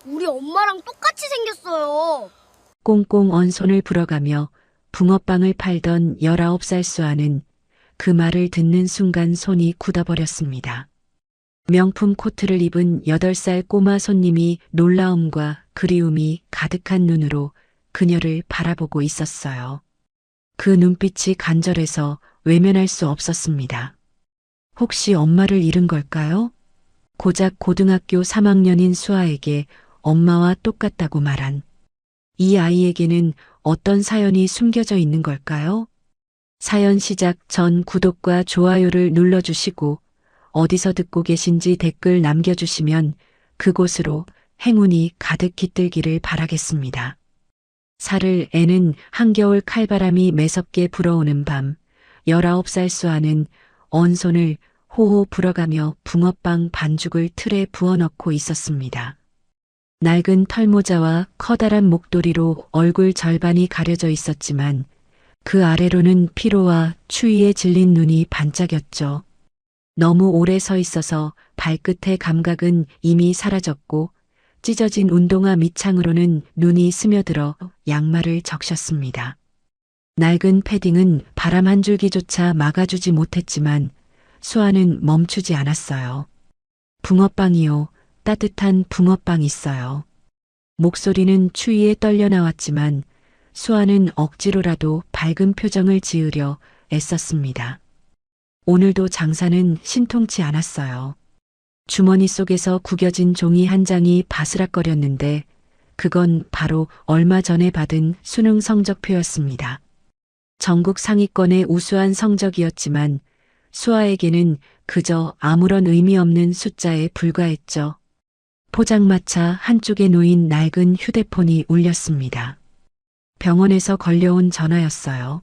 우리 엄마랑 똑같이 생겼어요. 꽁꽁 언 손을 불어가며 붕어빵을 팔던 19살 수아는 그 말을 듣는 순간 손이 굳어버렸습니다. 명품 코트를 입은 8살 꼬마 손님이 놀라움과 그리움이 가득한 눈으로 그녀를 바라보고 있었어요. 그 눈빛이 간절해서 외면할 수 없었습니다. 혹시 엄마를 잃은 걸까요? 고작 고등학교 3학년인 수아에게 엄마와 똑같다고 말한 이 아이에게는 어떤 사연이 숨겨져 있는 걸까요? 사연 시작 전 구독과 좋아요를 눌러주시고 어디서 듣고 계신지 댓글 남겨주시면 그곳으로 행운이 가득 깃들기를 바라겠습니다. 살을 애는 한겨울 칼바람이 매섭게 불어오는 밤 19살 수아는 언손을 호호 불어가며 붕어빵 반죽을 틀에 부어넣고 있었습니다. 낡은 털모자와 커다란 목도리로 얼굴 절반이 가려져 있었지만 그 아래로는 피로와 추위에 질린 눈이 반짝였죠. 너무 오래 서 있어서 발끝의 감각은 이미 사라졌고 찢어진 운동화 밑창으로는 눈이 스며들어 양말을 적셨습니다. 낡은 패딩은 바람 한 줄기조차 막아주지 못했지만 수아는 멈추지 않았어요. 붕어빵이요. 따뜻한 붕어빵 있어요. 목소리는 추위에 떨려 나왔지만 수아는 억지로라도 밝은 표정을 지으려 애썼습니다. 오늘도 장사는 신통치 않았어요. 주머니 속에서 구겨진 종이 한 장이 바스락거렸는데 그건 바로 얼마 전에 받은 수능 성적표였습니다. 전국 상위권의 우수한 성적이었지만 수아에게는 그저 아무런 의미 없는 숫자에 불과했죠. 포장마차 한쪽에 놓인 낡은 휴대폰이 울렸습니다. 병원에서 걸려온 전화였어요.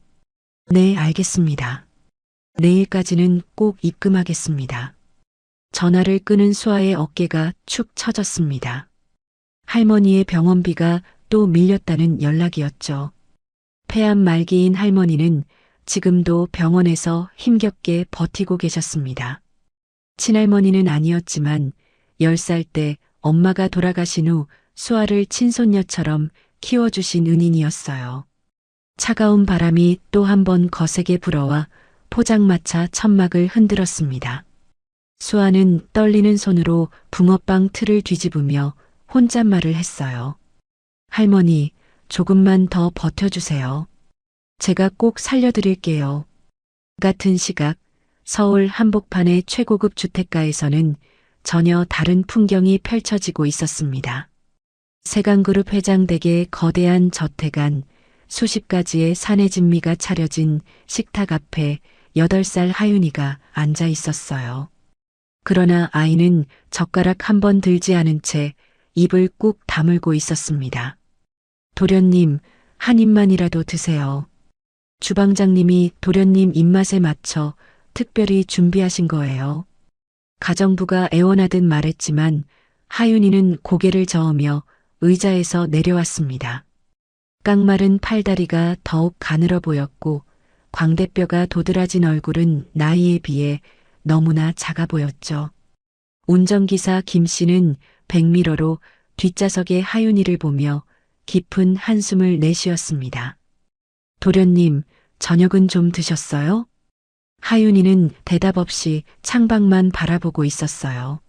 네, 알겠습니다. 내일까지는 꼭 입금하겠습니다. 전화를 끄는 수아의 어깨가 축 처졌습니다. 할머니의 병원비가 또 밀렸다는 연락이었죠. 폐암 말기인 할머니는 지금도 병원에서 힘겹게 버티고 계셨습니다. 친할머니는 아니었지만 10살 때 엄마가 돌아가신 후 수아를 친손녀처럼 키워주신 은인이었어요. 차가운 바람이 또 한 번 거세게 불어와 포장마차 천막을 흔들었습니다. 수아는 떨리는 손으로 붕어빵 틀을 뒤집으며 혼잣말을 했어요. 할머니, 조금만 더 버텨주세요. 제가 꼭 살려드릴게요. 같은 시각 서울 한복판의 최고급 주택가에서는 전혀 다른 풍경이 펼쳐지고 있었습니다. 세강그룹 회장 댁의 거대한 저택 안 수십 가지의 산의 진미가 차려진 식탁 앞에 8살 하윤이가 앉아 있었어요. 그러나 아이는 젓가락 한 번 들지 않은 채 입을 꾹 다물고 있었습니다. 도련님, 한 입만이라도 드세요. 주방장님이 도련님 입맛에 맞춰 특별히 준비하신 거예요. 가정부가 애원하듯 말했지만 하윤이는 고개를 저으며 의자에서 내려왔습니다. 깡마른 팔다리가 더욱 가늘어 보였고 광대뼈가 도드라진 얼굴은 나이에 비해 너무나 작아 보였죠. 운전기사 김 씨는 백미러로 뒷좌석의 하윤이를 보며 깊은 한숨을 내쉬었습니다. 도련님, 저녁은 좀 드셨어요? 하윤이는 대답 없이 창밖만 바라보고 있었어요.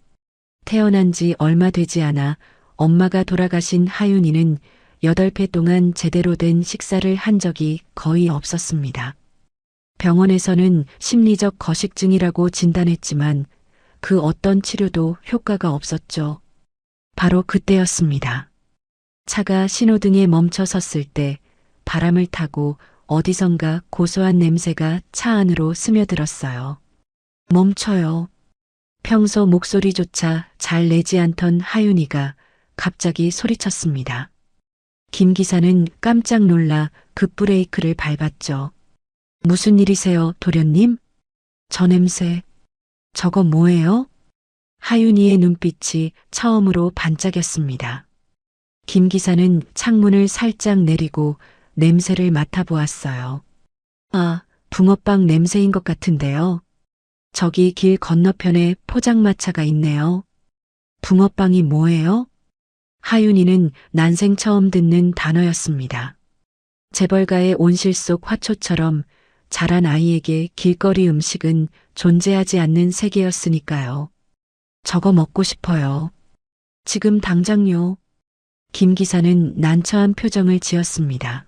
태어난 지 얼마 되지 않아 엄마가 돌아가신 하윤이는 8회 동안 제대로 된 식사를 한 적이 거의 없었습니다. 병원에서는 심리적 거식증이라고 진단했지만 그 어떤 치료도 효과가 없었죠. 바로 그때였습니다. 차가 신호등에 멈춰 섰을 때 바람을 타고 어디선가 고소한 냄새가 차 안으로 스며들었어요. 멈춰요. 평소 목소리조차 잘 내지 않던 하윤이가 갑자기 소리쳤습니다. 김 기사는 깜짝 놀라 급브레이크를 밟았죠. 무슨 일이세요, 도련님? 저 냄새. 저거 뭐예요? 하윤이의 눈빛이 처음으로 반짝였습니다. 김 기사는 창문을 살짝 내리고 냄새를 맡아보았어요. 아, 붕어빵 냄새인 것 같은데요. 저기 길 건너편에 포장마차가 있네요. 붕어빵이 뭐예요? 하윤이는 난생 처음 듣는 단어였습니다. 재벌가의 온실 속 화초처럼 자란 아이에게 길거리 음식은 존재하지 않는 세계였으니까요. 저거 먹고 싶어요. 지금 당장요. 김 기사는 난처한 표정을 지었습니다.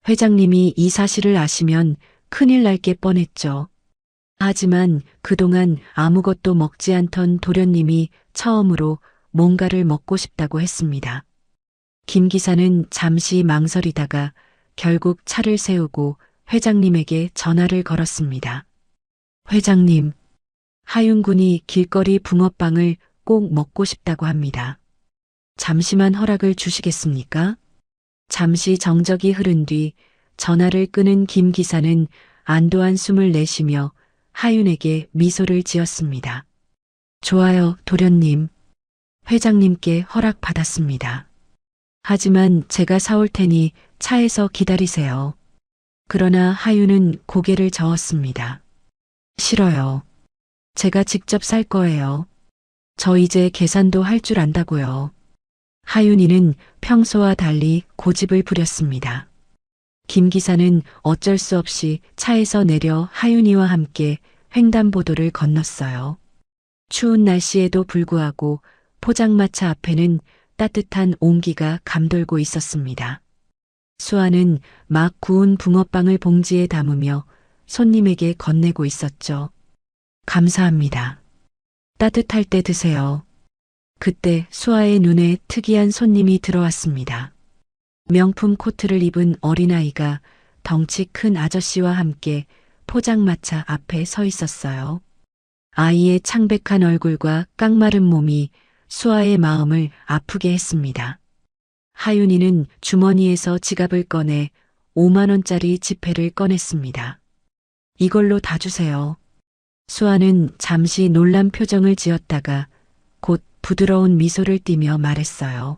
회장님이 이 사실을 아시면 큰일 날 게 뻔했죠. 하지만 그동안 아무것도 먹지 않던 도련님이 처음으로 뭔가를 먹고 싶다고 했습니다. 김 기사는 잠시 망설이다가 결국 차를 세우고 회장님에게 전화를 걸었습니다. 회장님, 하윤군이 길거리 붕어빵을 꼭 먹고 싶다고 합니다. 잠시만 허락을 주시겠습니까? 잠시 정적이 흐른 뒤 전화를 끊은 김 기사는 안도한 숨을 내쉬며 하윤에게 미소를 지었습니다. 좋아요, 도련님. 회장님께 허락받았습니다. 하지만 제가 사올 테니 차에서 기다리세요. 그러나 하윤은 고개를 저었습니다. 싫어요. 제가 직접 살 거예요. 저 이제 계산도 할 줄 안다고요. 하윤이는 평소와 달리 고집을 부렸습니다. 김 기사는 어쩔 수 없이 차에서 내려 하윤이와 함께 횡단보도를 건넜어요. 추운 날씨에도 불구하고 포장마차 앞에는 따뜻한 온기가 감돌고 있었습니다. 수아는 막 구운 붕어빵을 봉지에 담으며 손님에게 건네고 있었죠. 감사합니다. 따뜻할 때 드세요. 그때 수아의 눈에 특이한 손님이 들어왔습니다. 명품 코트를 입은 어린아이가 덩치 큰 아저씨와 함께 포장마차 앞에 서 있었어요. 아이의 창백한 얼굴과 깡마른 몸이 수아의 마음을 아프게 했습니다. 하윤이는 주머니에서 지갑을 꺼내 5만 원짜리 지폐를 꺼냈습니다. 이걸로 다 주세요. 수아는 잠시 놀란 표정을 지었다가 곧 부드러운 미소를 띠며 말했어요.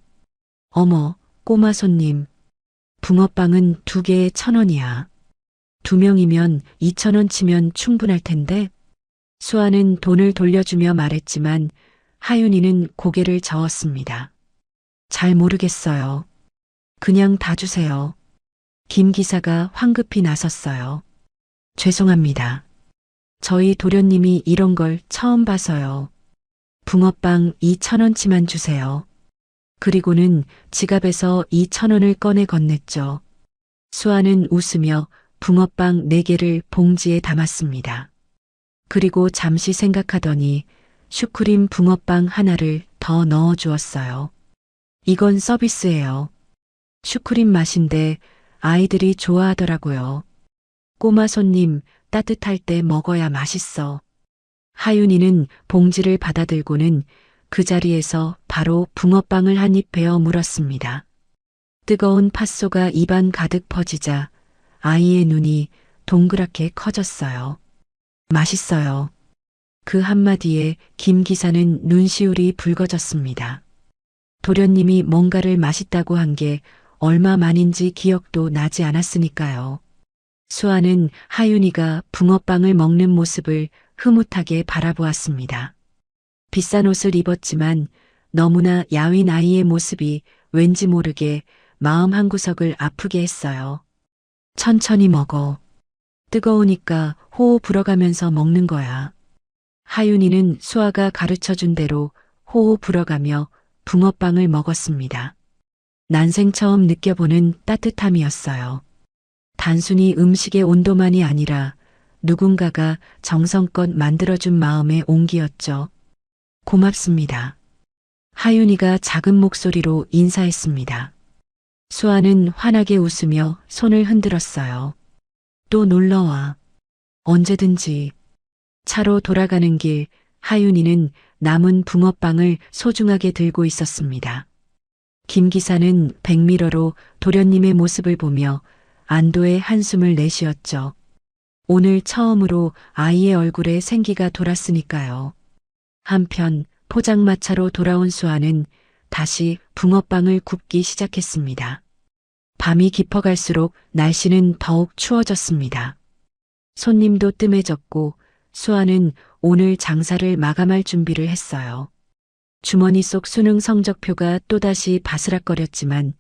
어머, 꼬마 손님. 붕어빵은 2개에 1,000원이야. 2명이면 2,000원 치면 충분할 텐데. 수아는 돈을 돌려주며 말했지만 하윤이는 고개를 저었습니다. 잘 모르겠어요. 그냥 다 주세요. 김 기사가 황급히 나섰어요. 죄송합니다. 저희 도련님이 이런 걸 처음 봐서요. 붕어빵 2,000원치만 주세요. 그리고는 지갑에서 2,000원을 꺼내 건넸죠. 수아는 웃으며 붕어빵 4개를 봉지에 담았습니다. 그리고 잠시 생각하더니 슈크림 붕어빵 하나를 더 넣어 주었어요. 이건 서비스예요. 슈크림 맛인데 아이들이 좋아하더라고요. 꼬마 손님, 따뜻할 때 먹어야 맛있어. 하윤이는 봉지를 받아들고는 그 자리에서 바로 붕어빵을 한 입 베어 물었습니다. 뜨거운 팥소가 입안 가득 퍼지자 아이의 눈이 동그랗게 커졌어요. 맛있어요. 그 한마디에 김 기사는 눈시울이 붉어졌습니다. 도련님이 뭔가를 맛있다고 한 게 얼마 만인지 기억도 나지 않았으니까요. 수아는 하윤이가 붕어빵을 먹는 모습을 흐뭇하게 바라보았습니다. 비싼 옷을 입었지만 너무나 야윈 아이의 모습이 왠지 모르게 마음 한구석을 아프게 했어요. 천천히 먹어. 뜨거우니까 호호 불어가면서 먹는 거야. 하윤이는 수아가 가르쳐준 대로 호호 불어가며 붕어빵을 먹었습니다. 난생 처음 느껴보는 따뜻함이었어요. 단순히 음식의 온도만이 아니라 누군가가 정성껏 만들어준 마음의 온기였죠. 고맙습니다. 하윤이가 작은 목소리로 인사했습니다. 수아는 환하게 웃으며 손을 흔들었어요. 또 놀러와. 언제든지. 차로 돌아가는 길 하윤이는 남은 붕어빵을 소중하게 들고 있었습니다. 김 기사는 백미러로 도련님의 모습을 보며 안도의 한숨을 내쉬었죠. 오늘 처음으로 아이의 얼굴에 생기가 돌았으니까요. 한편 포장마차로 돌아온 수아는 다시 붕어빵을 굽기 시작했습니다. 밤이 깊어갈수록 날씨는 더욱 추워졌습니다. 손님도 뜸해졌고 수아는 오늘 장사를 마감할 준비를 했어요. 주머니 속 수능 성적표가 또다시 바스락거렸지만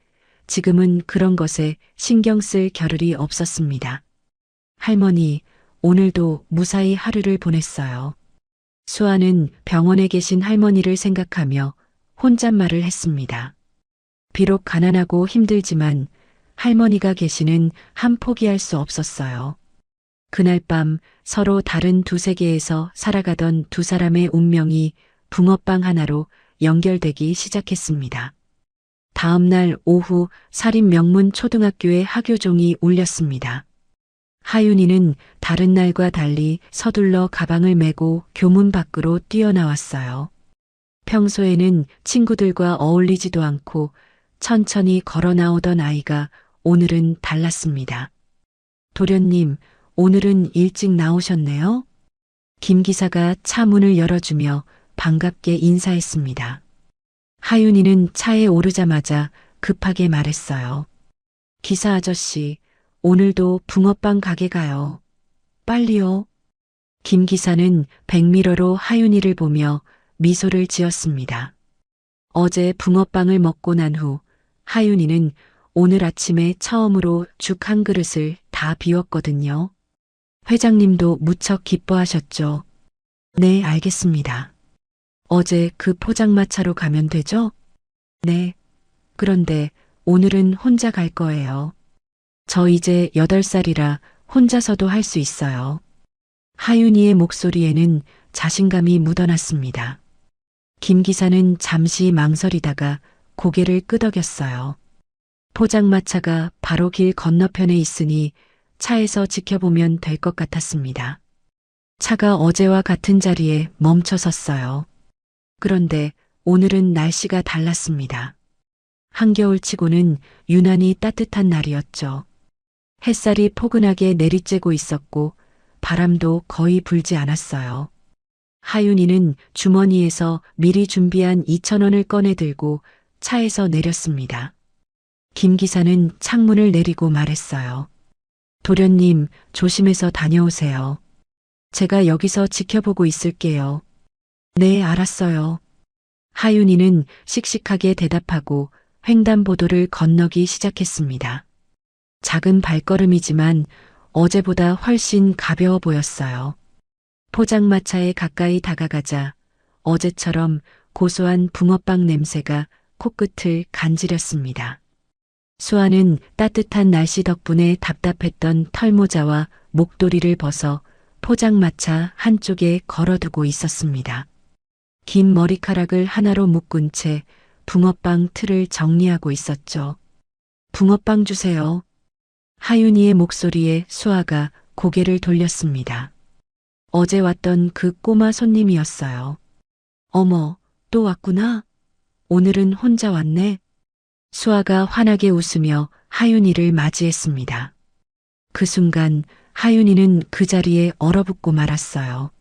지금은 그런 것에 신경 쓸 겨를이 없었습니다. 할머니, 오늘도 무사히 하루를 보냈어요. 수아는 병원에 계신 할머니를 생각하며 혼잣말을 했습니다. 비록 가난하고 힘들지만 할머니가 계시는 한 포기할 수 없었어요. 그날 밤 서로 다른 두 세계에서 살아가던 두 사람의 운명이 붕어빵 하나로 연결되기 시작했습니다. 다음 날 오후 사립 명문 초등학교의 하교종이 울렸습니다. 하윤이는 다른 날과 달리 서둘러 가방을 메고 교문 밖으로 뛰어나왔어요. 평소에는 친구들과 어울리지도 않고 천천히 걸어 나오던 아이가 오늘은 달랐습니다. 도련님, 오늘은 일찍 나오셨네요? 김 기사가 차 문을 열어주며 반갑게 인사했습니다. 하윤이는 차에 오르자마자 급하게 말했어요. 기사 아저씨, 오늘도 붕어빵 가게 가요. 빨리요. 김 기사는 백미러로 하윤이를 보며 미소를 지었습니다. 어제 붕어빵을 먹고 난 후 하윤이는 오늘 아침에 처음으로 죽 한 그릇을 다 비웠거든요. 회장님도 무척 기뻐하셨죠? 네, 알겠습니다. 어제 그 포장마차로 가면 되죠? 네. 그런데 오늘은 혼자 갈 거예요. 저 이제 8살이라 혼자서도 할 수 있어요. 하윤이의 목소리에는 자신감이 묻어났습니다. 김 기사는 잠시 망설이다가 고개를 끄덕였어요. 포장마차가 바로 길 건너편에 있으니 차에서 지켜보면 될 것 같았습니다. 차가 어제와 같은 자리에 멈춰 섰어요. 그런데 오늘은 날씨가 달랐습니다. 한겨울치고는 유난히 따뜻한 날이었죠. 햇살이 포근하게 내리쬐고 있었고 바람도 거의 불지 않았어요. 하윤이는 주머니에서 미리 준비한 2,000원을 꺼내 들고 차에서 내렸습니다. 김 기사는 창문을 내리고 말했어요. 도련님, 조심해서 다녀오세요. 제가 여기서 지켜보고 있을게요. 네, 알았어요. 하윤이는 씩씩하게 대답하고 횡단보도를 건너기 시작했습니다. 작은 발걸음이지만 어제보다 훨씬 가벼워 보였어요. 포장마차에 가까이 다가가자 어제처럼 고소한 붕어빵 냄새가 코끝을 간지렸습니다. 수아는 따뜻한 날씨 덕분에 답답했던 털모자와 목도리를 벗어 포장마차 한쪽에 걸어두고 있었습니다. 긴 머리카락을 하나로 묶은 채 붕어빵 틀을 정리하고 있었죠. 붕어빵 주세요. 하윤이의 목소리에 수아가 고개를 돌렸습니다. 어제 왔던 그 꼬마 손님이었어요. 어머, 또 왔구나. 오늘은 혼자 왔네. 수아가 환하게 웃으며 하윤이를 맞이했습니다. 그 순간 하윤이는 그 자리에 얼어붙고 말았어요.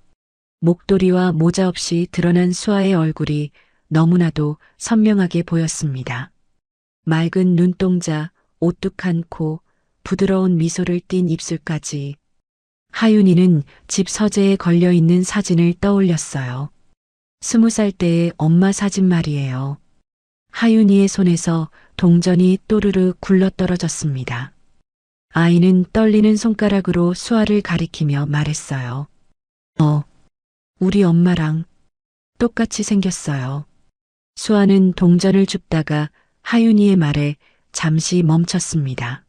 목도리와 모자 없이 드러난 수아의 얼굴이 너무나도 선명하게 보였습니다. 맑은 눈동자, 오뚝한 코, 부드러운 미소를 띤 입술까지. 하윤이는 집 서재에 걸려있는 사진을 떠올렸어요. 20살 때의 엄마 사진 말이에요. 하윤이의 손에서 동전이 또르르 굴러떨어졌습니다. 아이는 떨리는 손가락으로 수아를 가리키며 말했어요. 우리 엄마랑 똑같이 생겼어요. 수아는 동전을 줍다가 하윤이의 말에 잠시 멈췄습니다.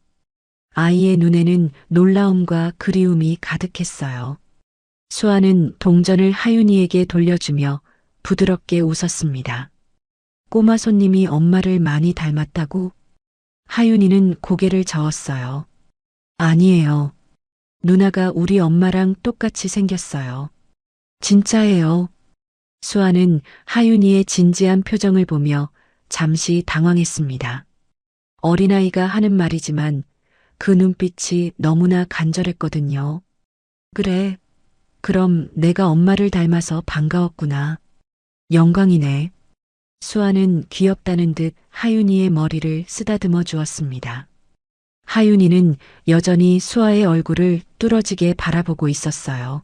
아이의 눈에는 놀라움과 그리움이 가득했어요. 수아는 동전을 하윤이에게 돌려주며 부드럽게 웃었습니다. 꼬마 손님이 엄마를 많이 닮았다고? 하윤이는 고개를 저었어요. 아니에요. 누나가 우리 엄마랑 똑같이 생겼어요. 진짜예요. 수아는 하윤이의 진지한 표정을 보며 잠시 당황했습니다. 어린아이가 하는 말이지만 그 눈빛이 너무나 간절했거든요. 그래. 그럼 내가 엄마를 닮아서 반가웠구나. 영광이네. 수아는 귀엽다는 듯 하윤이의 머리를 쓰다듬어 주었습니다. 하윤이는 여전히 수아의 얼굴을 뚫어지게 바라보고 있었어요.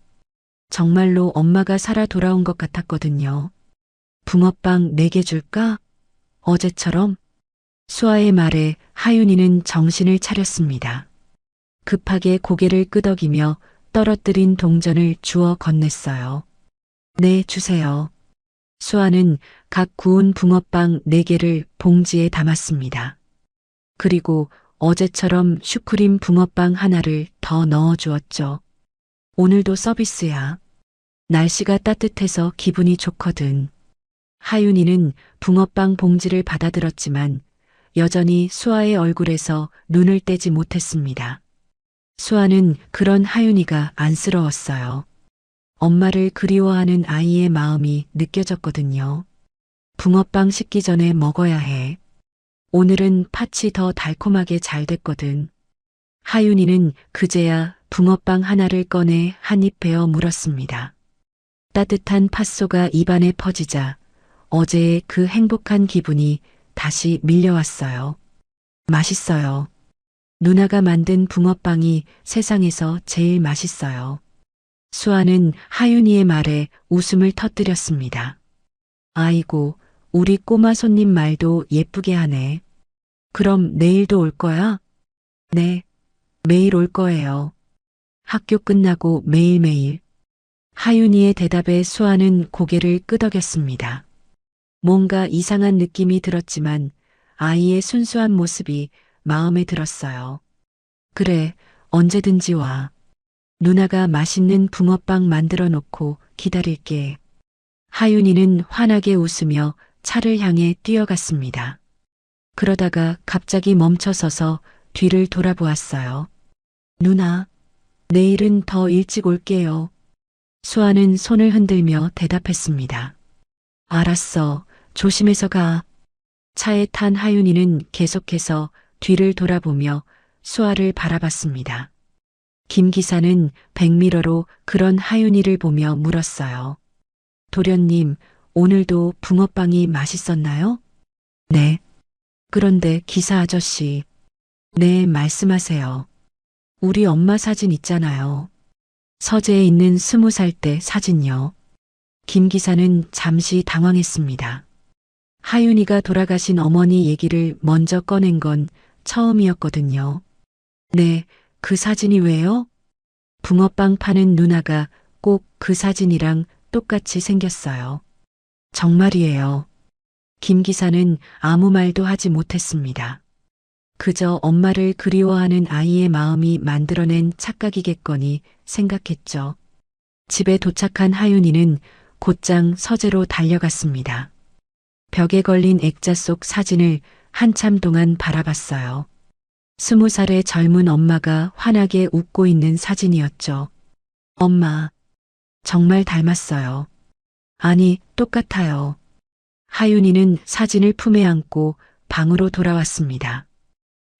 정말로 엄마가 살아 돌아온 것 같았거든요. 붕어빵 4개 줄까? 어제처럼? 수아의 말에 하윤이는 정신을 차렸습니다. 급하게 고개를 끄덕이며 떨어뜨린 동전을 주워 건넸어요. 네, 주세요. 수아는 각 구운 붕어빵 4개를 봉지에 담았습니다. 그리고 어제처럼 슈크림 붕어빵 하나를 더 넣어 주었죠. 오늘도 서비스야. 날씨가 따뜻해서 기분이 좋거든. 하윤이는 붕어빵 봉지를 받아들었지만 여전히 수아의 얼굴에서 눈을 떼지 못했습니다. 수아는 그런 하윤이가 안쓰러웠어요. 엄마를 그리워하는 아이의 마음이 느껴졌거든요. 붕어빵 식기 전에 먹어야 해. 오늘은 팥이 더 달콤하게 잘 됐거든. 하윤이는 그제야 붕어빵 하나를 꺼내 한 입 베어 물었습니다. 따뜻한 팥소가 입안에 퍼지자 어제의 그 행복한 기분이 다시 밀려왔어요. 맛있어요. 누나가 만든 붕어빵이 세상에서 제일 맛있어요. 수아는 하윤이의 말에 웃음을 터뜨렸습니다. 아이고, 우리 꼬마 손님 말도 예쁘게 하네. 그럼 내일도 올 거야? 네, 매일 올 거예요. 학교 끝나고 매일매일. 하윤이의 대답에 수아는 고개를 끄덕였습니다. 뭔가 이상한 느낌이 들었지만 아이의 순수한 모습이 마음에 들었어요. 그래, 언제든지 와. 누나가 맛있는 붕어빵 만들어 놓고 기다릴게. 하윤이는 환하게 웃으며 차를 향해 뛰어갔습니다. 그러다가 갑자기 멈춰서서 뒤를 돌아보았어요. 누나, 내일은 더 일찍 올게요. 수아는 손을 흔들며 대답했습니다. 알았어. 조심해서 가. 차에 탄 하윤이는 계속해서 뒤를 돌아보며 수아를 바라봤습니다. 김 기사는 백미러로 그런 하윤이를 보며 물었어요. 도련님, 오늘도 붕어빵이 맛있었나요? 네. 그런데 기사 아저씨. 네, 말씀하세요. 우리 엄마 사진 있잖아요. 서재에 있는 20살 때 사진요. 김 기사는 잠시 당황했습니다. 하윤이가 돌아가신 어머니 얘기를 먼저 꺼낸 건 처음이었거든요. 네, 그 사진이 왜요? 붕어빵 파는 누나가 꼭 그 사진이랑 똑같이 생겼어요. 정말이에요. 김 기사는 아무 말도 하지 못했습니다. 그저 엄마를 그리워하는 아이의 마음이 만들어낸 착각이겠거니 생각했죠. 집에 도착한 하윤이는 곧장 서재로 달려갔습니다. 벽에 걸린 액자 속 사진을 한참 동안 바라봤어요. 20살의 젊은 엄마가 환하게 웃고 있는 사진이었죠. 엄마, 정말 닮았어요. 아니, 똑같아요. 하윤이는 사진을 품에 안고 방으로 돌아왔습니다.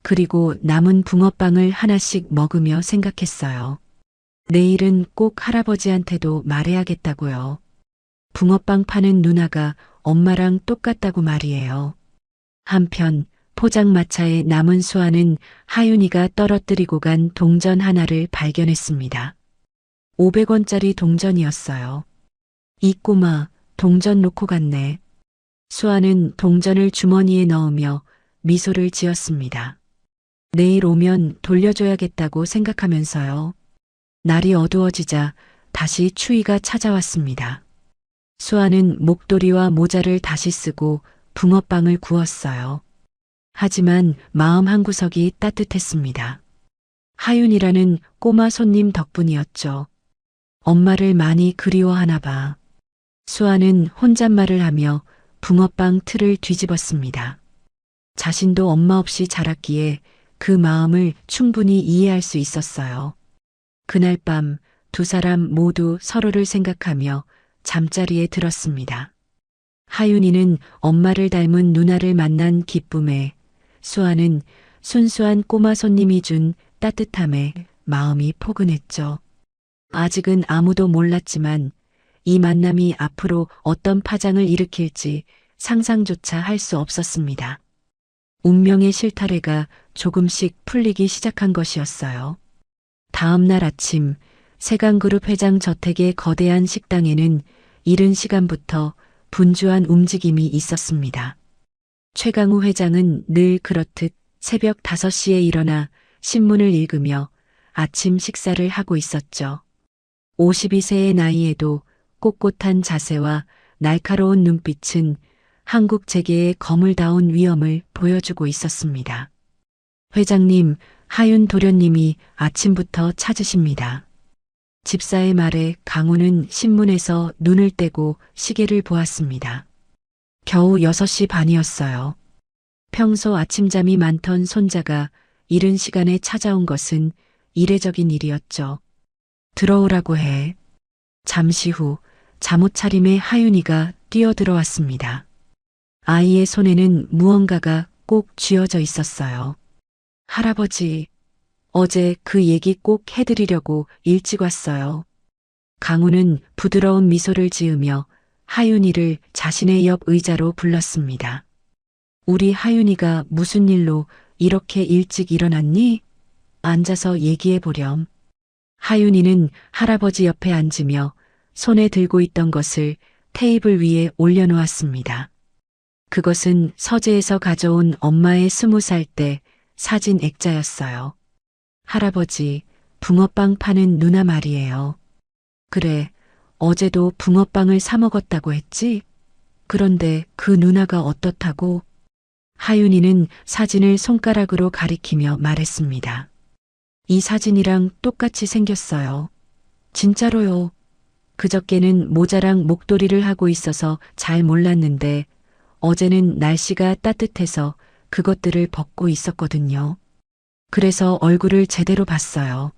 그리고 남은 붕어빵을 하나씩 먹으며 생각했어요. 내일은 꼭 할아버지한테도 말해야겠다고요. 붕어빵 파는 누나가 엄마랑 똑같다고 말이에요. 한편 포장마차에 남은 수아는 하윤이가 떨어뜨리고 간 동전 하나를 발견했습니다. 500원짜리 동전이었어요. 이 꼬마 동전 놓고 갔네. 수아는 동전을 주머니에 넣으며 미소를 지었습니다. 내일 오면 돌려줘야겠다고 생각하면서요. 날이 어두워지자 다시 추위가 찾아왔습니다. 수아는 목도리와 모자를 다시 쓰고 붕어빵을 구웠어요. 하지만 마음 한구석이 따뜻했습니다. 하윤이라는 꼬마 손님 덕분이었죠. 엄마를 많이 그리워하나 봐. 수아는 혼잣말을 하며 붕어빵 틀을 뒤집었습니다. 자신도 엄마 없이 자랐기에 그 마음을 충분히 이해할 수 있었어요. 그날 밤 두 사람 모두 서로를 생각하며 잠자리에 들었습니다. 하윤이는 엄마를 닮은 누나를 만난 기쁨에, 수아는 순수한 꼬마 손님이 준 따뜻함에 마음이 포근했죠. 아직은 아무도 몰랐지만 이 만남이 앞으로 어떤 파장을 일으킬지 상상조차 할 수 없었습니다. 운명의 실타래가 조금씩 풀리기 시작한 것이었어요. 다음 날 아침 세강그룹 회장 저택의 거대한 식당에는 이른 시간부터 분주한 움직임이 있었습니다. 최강우 회장은 늘 그렇듯 새벽 5시에 일어나 신문을 읽으며 아침 식사를 하고 있었죠. 52세의 나이에도 꼿꼿한 자세와 날카로운 눈빛은 한국 재계의 거물다운 위엄을 보여주고 있었습니다. 회장님, 하윤 도련님이 아침부터 찾으십니다. 집사의 말에 강우는 신문에서 눈을 떼고 시계를 보았습니다. 겨우 6시 반이었어요. 평소 아침잠이 많던 손자가 이른 시간에 찾아온 것은 이례적인 일이었죠. 들어오라고 해. 잠시 후 잠옷 차림의 하윤이가 뛰어들어왔습니다. 아이의 손에는 무언가가 꼭 쥐어져 있었어요. 할아버지, 어제 그 얘기 꼭 해드리려고 일찍 왔어요. 강우는 부드러운 미소를 지으며 하윤이를 자신의 옆 의자로 불렀습니다. 우리 하윤이가 무슨 일로 이렇게 일찍 일어났니? 앉아서 얘기해 보렴. 하윤이는 할아버지 옆에 앉으며 손에 들고 있던 것을 테이블 위에 올려놓았습니다. 그것은 서재에서 가져온 엄마의 20살 때 사진 액자였어요. 할아버지, 붕어빵 파는 누나 말이에요. 그래, 어제도 붕어빵을 사 먹었다고 했지? 그런데 그 누나가 어떻다고? 하윤이는 사진을 손가락으로 가리키며 말했습니다. 이 사진이랑 똑같이 생겼어요. 진짜로요. 그저께는 모자랑 목도리를 하고 있어서 잘 몰랐는데 어제는 날씨가 따뜻해서 그것들을 벗고 있었거든요. 그래서 얼굴을 제대로 봤어요.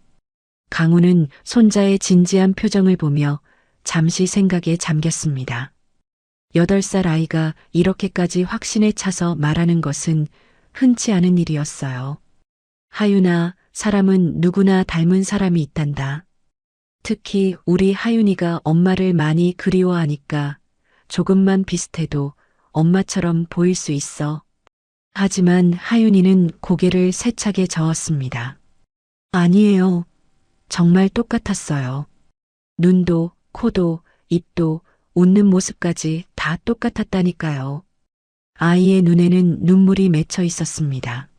강우는 손자의 진지한 표정을 보며 잠시 생각에 잠겼습니다. 8살 아이가 이렇게까지 확신에 차서 말하는 것은 흔치 않은 일이었어요. 하윤아, 사람은 누구나 닮은 사람이 있단다. 특히 우리 하윤이가 엄마를 많이 그리워하니까 조금만 비슷해도 엄마처럼 보일 수 있어. 하지만 하윤이는 고개를 세차게 저었습니다. 아니에요. 정말 똑같았어요. 눈도, 코도, 입도, 웃는 모습까지 다 똑같았다니까요. 아이의 눈에는 눈물이 맺혀 있었습니다.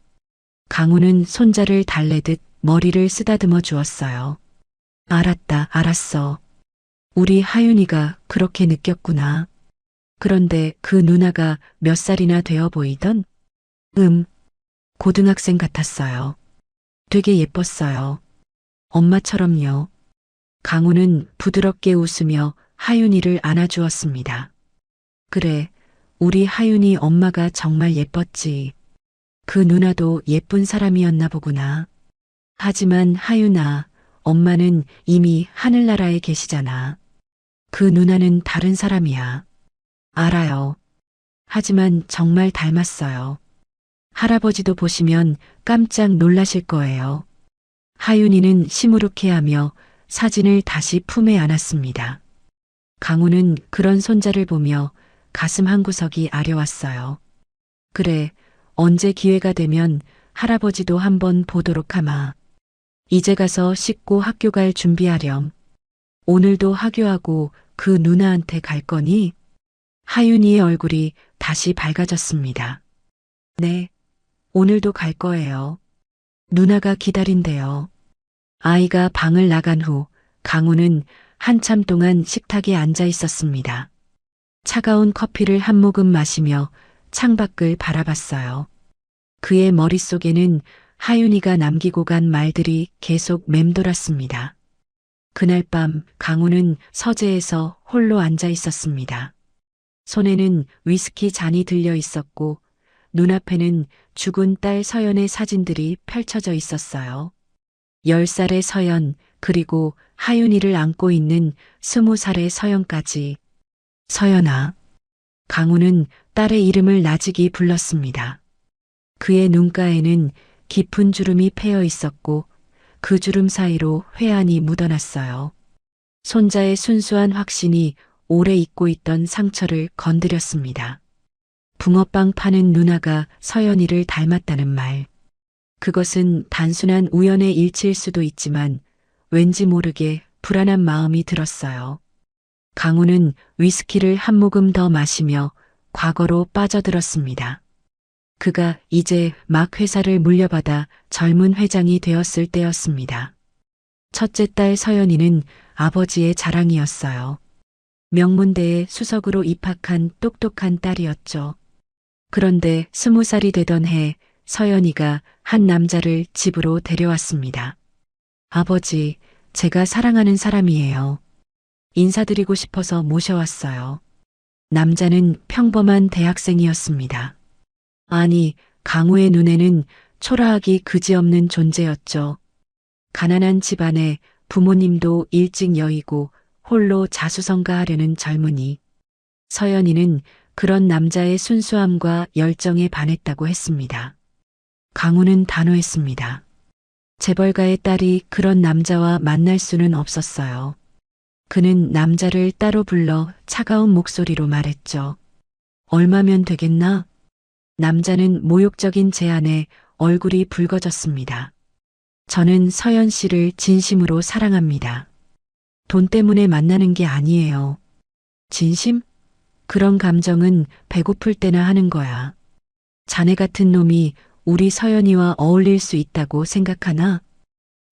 강우는 손자를 달래듯 머리를 쓰다듬어 주었어요. 알았다, 알았어. 우리 하윤이가 그렇게 느꼈구나. 그런데 그 누나가 몇 살이나 되어 보이던? 고등학생 같았어요. 되게 예뻤어요. 엄마처럼요. 강우는 부드럽게 웃으며 하윤이를 안아주었습니다. 그래, 우리 하윤이 엄마가 정말 예뻤지. 그 누나도 예쁜 사람이었나 보구나. 하지만 하윤아, 엄마는 이미 하늘나라에 계시잖아. 그 누나는 다른 사람이야. 알아요. 하지만 정말 닮았어요. 할아버지도 보시면 깜짝 놀라실 거예요. 하윤이는 시무룩해하며 사진을 다시 품에 안았습니다. 강우는 그런 손자를 보며 가슴 한구석이 아려왔어요. 그래, 언제 기회가 되면 할아버지도 한번 보도록 하마. 이제 가서 씻고 학교 갈 준비하렴. 오늘도 하교하고 그 누나한테 갈 거니? 하윤이의 얼굴이 다시 밝아졌습니다. 네, 오늘도 갈 거예요. 누나가 기다린대요. 아이가 방을 나간 후 강우는 한참 동안 식탁에 앉아 있었습니다. 차가운 커피를 한 모금 마시며 창밖을 바라봤어요. 그의 머릿속에는 하윤이가 남기고 간 말들이 계속 맴돌았습니다. 그날 밤 강우는 서재에서 홀로 앉아 있었습니다. 손에는 위스키 잔이 들려 있었고 눈앞에는 죽은 딸 서연의 사진들이 펼쳐져 있었어요. 10살의 서연, 그리고 하윤이를 안고 있는 20살의 서연까지. 서연아. 강우는 딸의 이름을 나직이 불렀습니다. 그의 눈가에는 깊은 주름이 패여 있었고 그 주름 사이로 회한이 묻어났어요. 손자의 순수한 확신이 오래 잊고 있던 상처를 건드렸습니다. 붕어빵 파는 누나가 서연이를 닮았다는 말. 그것은 단순한 우연의 일치일 수도 있지만 왠지 모르게 불안한 마음이 들었어요. 강우는 위스키를 한 모금 더 마시며 과거로 빠져들었습니다. 그가 이제 막 회사를 물려받아 젊은 회장이 되었을 때였습니다. 첫째 딸 서연이는 아버지의 자랑이었어요. 명문대에 수석으로 입학한 똑똑한 딸이었죠. 그런데 20살이 되던 해 서연이가 한 남자를 집으로 데려왔습니다. 아버지, 제가 사랑하는 사람이에요. 인사드리고 싶어서 모셔왔어요. 남자는 평범한 대학생이었습니다. 아니, 강우의 눈에는 초라하기 그지없는 존재였죠. 가난한 집안에 부모님도 일찍 여의고 홀로 자수성가하려는 젊은이. 서연이는 그런 남자의 순수함과 열정에 반했다고 했습니다. 강우는 단호했습니다. 재벌가의 딸이 그런 남자와 만날 수는 없었어요. 그는 남자를 따로 불러 차가운 목소리로 말했죠. 얼마면 되겠나? 남자는 모욕적인 제안에 얼굴이 붉어졌습니다. 저는 서연 씨를 진심으로 사랑합니다. 돈 때문에 만나는 게 아니에요. 진심? 그런 감정은 배고플 때나 하는 거야. 자네 같은 놈이 우리 서연이와 어울릴 수 있다고 생각하나?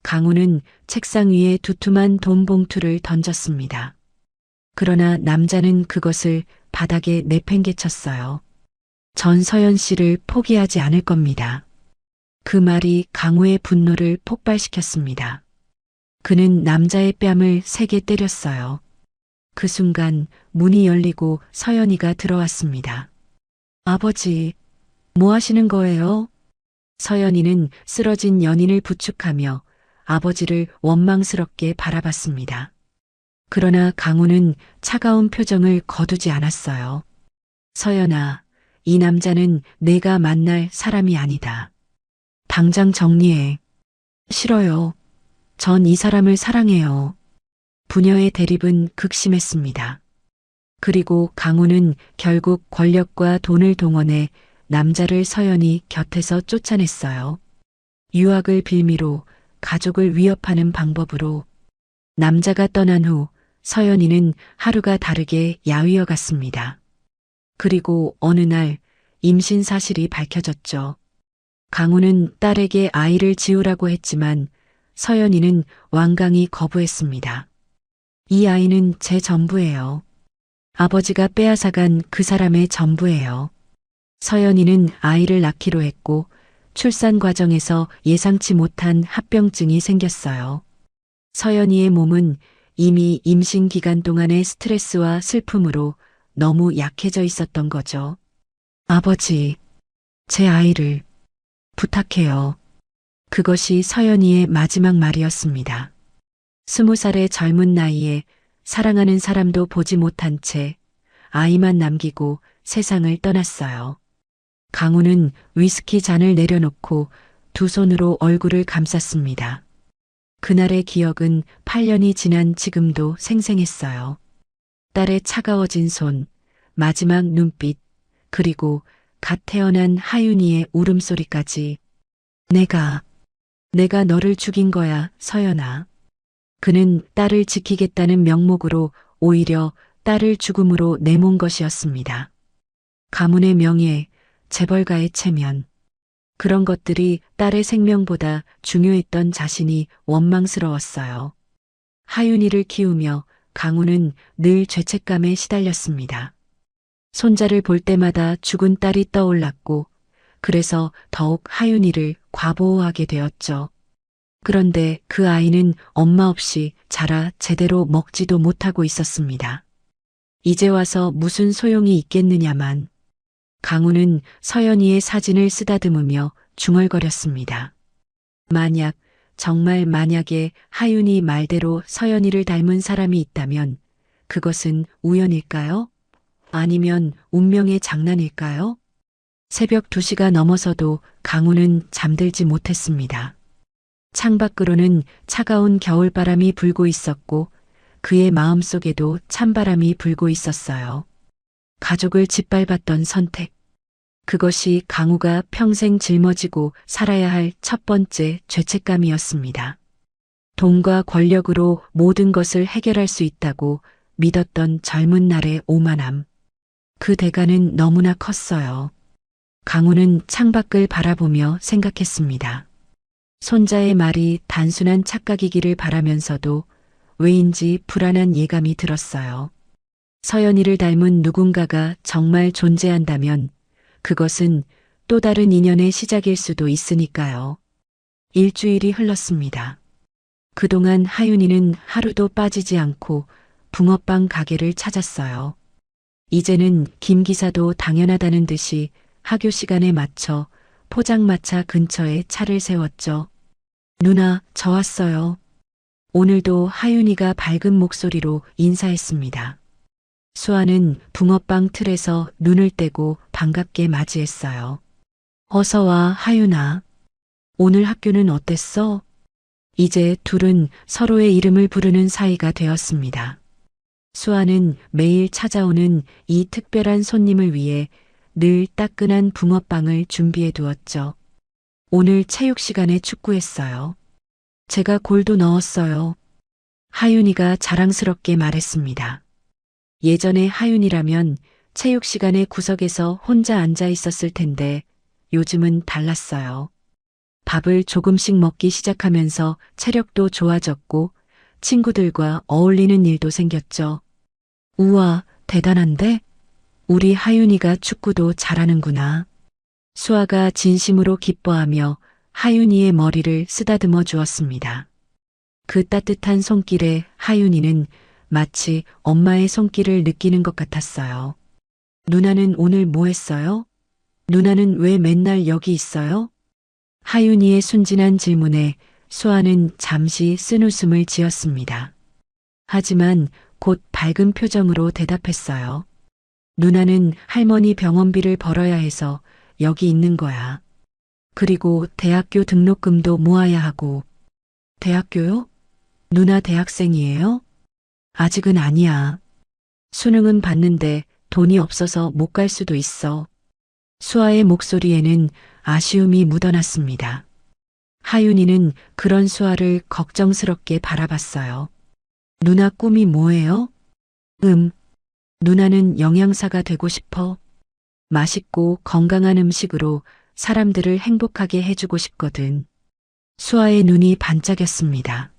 강우는 책상 위에 두툼한 돈 봉투를 던졌습니다. 그러나 남자는 그것을 바닥에 내팽개쳤어요. 전 서연 씨를 포기하지 않을 겁니다. 그 말이 강우의 분노를 폭발시켰습니다. 그는 남자의 뺨을 세게 때렸어요. 그 순간 문이 열리고 서연이가 들어왔습니다. 아버지, 뭐 하시는 거예요? 서연이는 쓰러진 연인을 부축하며 아버지를 원망스럽게 바라봤습니다. 그러나 강우는 차가운 표정을 거두지 않았어요. 서연아, 이 남자는 내가 만날 사람이 아니다. 당장 정리해. 싫어요. 전 이 사람을 사랑해요. 부녀의 대립은 극심했습니다. 그리고 강우는 결국 권력과 돈을 동원해 남자를 서연이 곁에서 쫓아냈어요. 유학을 빌미로 가족을 위협하는 방법으로. 남자가 떠난 후 서연이는 하루가 다르게 야위어 갔습니다. 그리고 어느 날 임신 사실이 밝혀졌죠. 강우는 딸에게 아이를 지우라고 했지만 서연이는 완강히 거부했습니다. 이 아이는 제 전부예요. 아버지가 빼앗아간 그 사람의 전부예요. 서연이는 아이를 낳기로 했고 출산 과정에서 예상치 못한 합병증이 생겼어요. 서연이의 몸은 이미 임신 기간 동안의 스트레스와 슬픔으로 너무 약해져 있었던 거죠. 아버지, 제 아이를 부탁해요. 그것이 서연이의 마지막 말이었습니다. 20살의 젊은 나이에 사랑하는 사람도 보지 못한 채 아이만 남기고 세상을 떠났어요. 강우는 위스키 잔을 내려놓고 두 손으로 얼굴을 감쌌습니다. 그날의 기억은 8년이 지난 지금도 생생했어요. 딸의 차가워진 손, 마지막 눈빛, 그리고 갓 태어난 하윤이의 울음소리까지. 내가 너를 죽인 거야, 서연아. 그는 딸을 지키겠다는 명목으로 오히려 딸을 죽음으로 내몬 것이었습니다. 가문의 명예, 재벌가의 체면. 그런 것들이 딸의 생명보다 중요했던 자신이 원망스러웠어요. 하윤이를 키우며 강우는 늘 죄책감에 시달렸습니다. 손자를 볼 때마다 죽은 딸이 떠올랐고 그래서 더욱 하윤이를 과보호하게 되었죠. 그런데 그 아이는 엄마 없이 자라 제대로 먹지도 못하고 있었습니다. 이제 와서 무슨 소용이 있겠느냐만. 강우는 서연이의 사진을 쓰다듬으며 중얼거렸습니다. 정말 만약에 하윤이 말대로 서연이를 닮은 사람이 있다면 그것은 우연일까요? 아니면 운명의 장난일까요? 새벽 2시가 넘어서도 강우는 잠들지 못했습니다. 창밖으로는 차가운 겨울바람이 불고 있었고 그의 마음속에도 찬바람이 불고 있었어요. 가족을 짓밟았던 선택. 그것이 강우가 평생 짊어지고 살아야 할 첫 번째 죄책감이었습니다. 돈과 권력으로 모든 것을 해결할 수 있다고 믿었던 젊은 날의 오만함. 그 대가는 너무나 컸어요. 강우는 창밖을 바라보며 생각했습니다. 손자의 말이 단순한 착각이기를 바라면서도 왜인지 불안한 예감이 들었어요. 서연이를 닮은 누군가가 정말 존재한다면 그것은 또 다른 인연의 시작일 수도 있으니까요. 일주일이 흘렀습니다. 그동안 하윤이는 하루도 빠지지 않고 붕어빵 가게를 찾았어요. 이제는 김 기사도 당연하다는 듯이 학교 시간에 맞춰 포장마차 근처에 차를 세웠죠. 누나, 저 왔어요. 오늘도 하윤이가 밝은 목소리로 인사했습니다. 수아는 붕어빵 틀에서 눈을 떼고 반갑게 맞이했어요. 어서 와, 하윤아. 오늘 학교는 어땠어? 이제 둘은 서로의 이름을 부르는 사이가 되었습니다. 수아는 매일 찾아오는 이 특별한 손님을 위해 늘 따끈한 붕어빵을 준비해 두었죠. 오늘 체육 시간에 축구했어요. 제가 골도 넣었어요. 하윤이가 자랑스럽게 말했습니다. 예전에 하윤이라면 체육 시간에 구석에서 혼자 앉아 있었을 텐데 요즘은 달랐어요. 밥을 조금씩 먹기 시작하면서 체력도 좋아졌고 친구들과 어울리는 일도 생겼죠. 우와, 대단한데? 우리 하윤이가 축구도 잘하는구나. 수아가 진심으로 기뻐하며 하윤이의 머리를 쓰다듬어 주었습니다. 그 따뜻한 손길에 하윤이는 마치 엄마의 손길을 느끼는 것 같았어요. 누나는 오늘 뭐 했어요? 누나는 왜 맨날 여기 있어요? 하윤이의 순진한 질문에 수아는 잠시 쓴웃음을 지었습니다. 하지만 곧 밝은 표정으로 대답했어요. 누나는 할머니 병원비를 벌어야 해서 여기 있는 거야. 그리고 대학교 등록금도 모아야 하고. 대학교요? 누나 대학생이에요? 아직은 아니야. 수능은 봤는데 돈이 없어서 못 갈 수도 있어. 수아의 목소리에는 아쉬움이 묻어났습니다. 하윤이는 그런 수아를 걱정스럽게 바라봤어요. 누나 꿈이 뭐예요? 누나는 영양사가 되고 싶어. 맛있고 건강한 음식으로 사람들을 행복하게 해주고 싶거든. 수아의 눈이 반짝였습니다.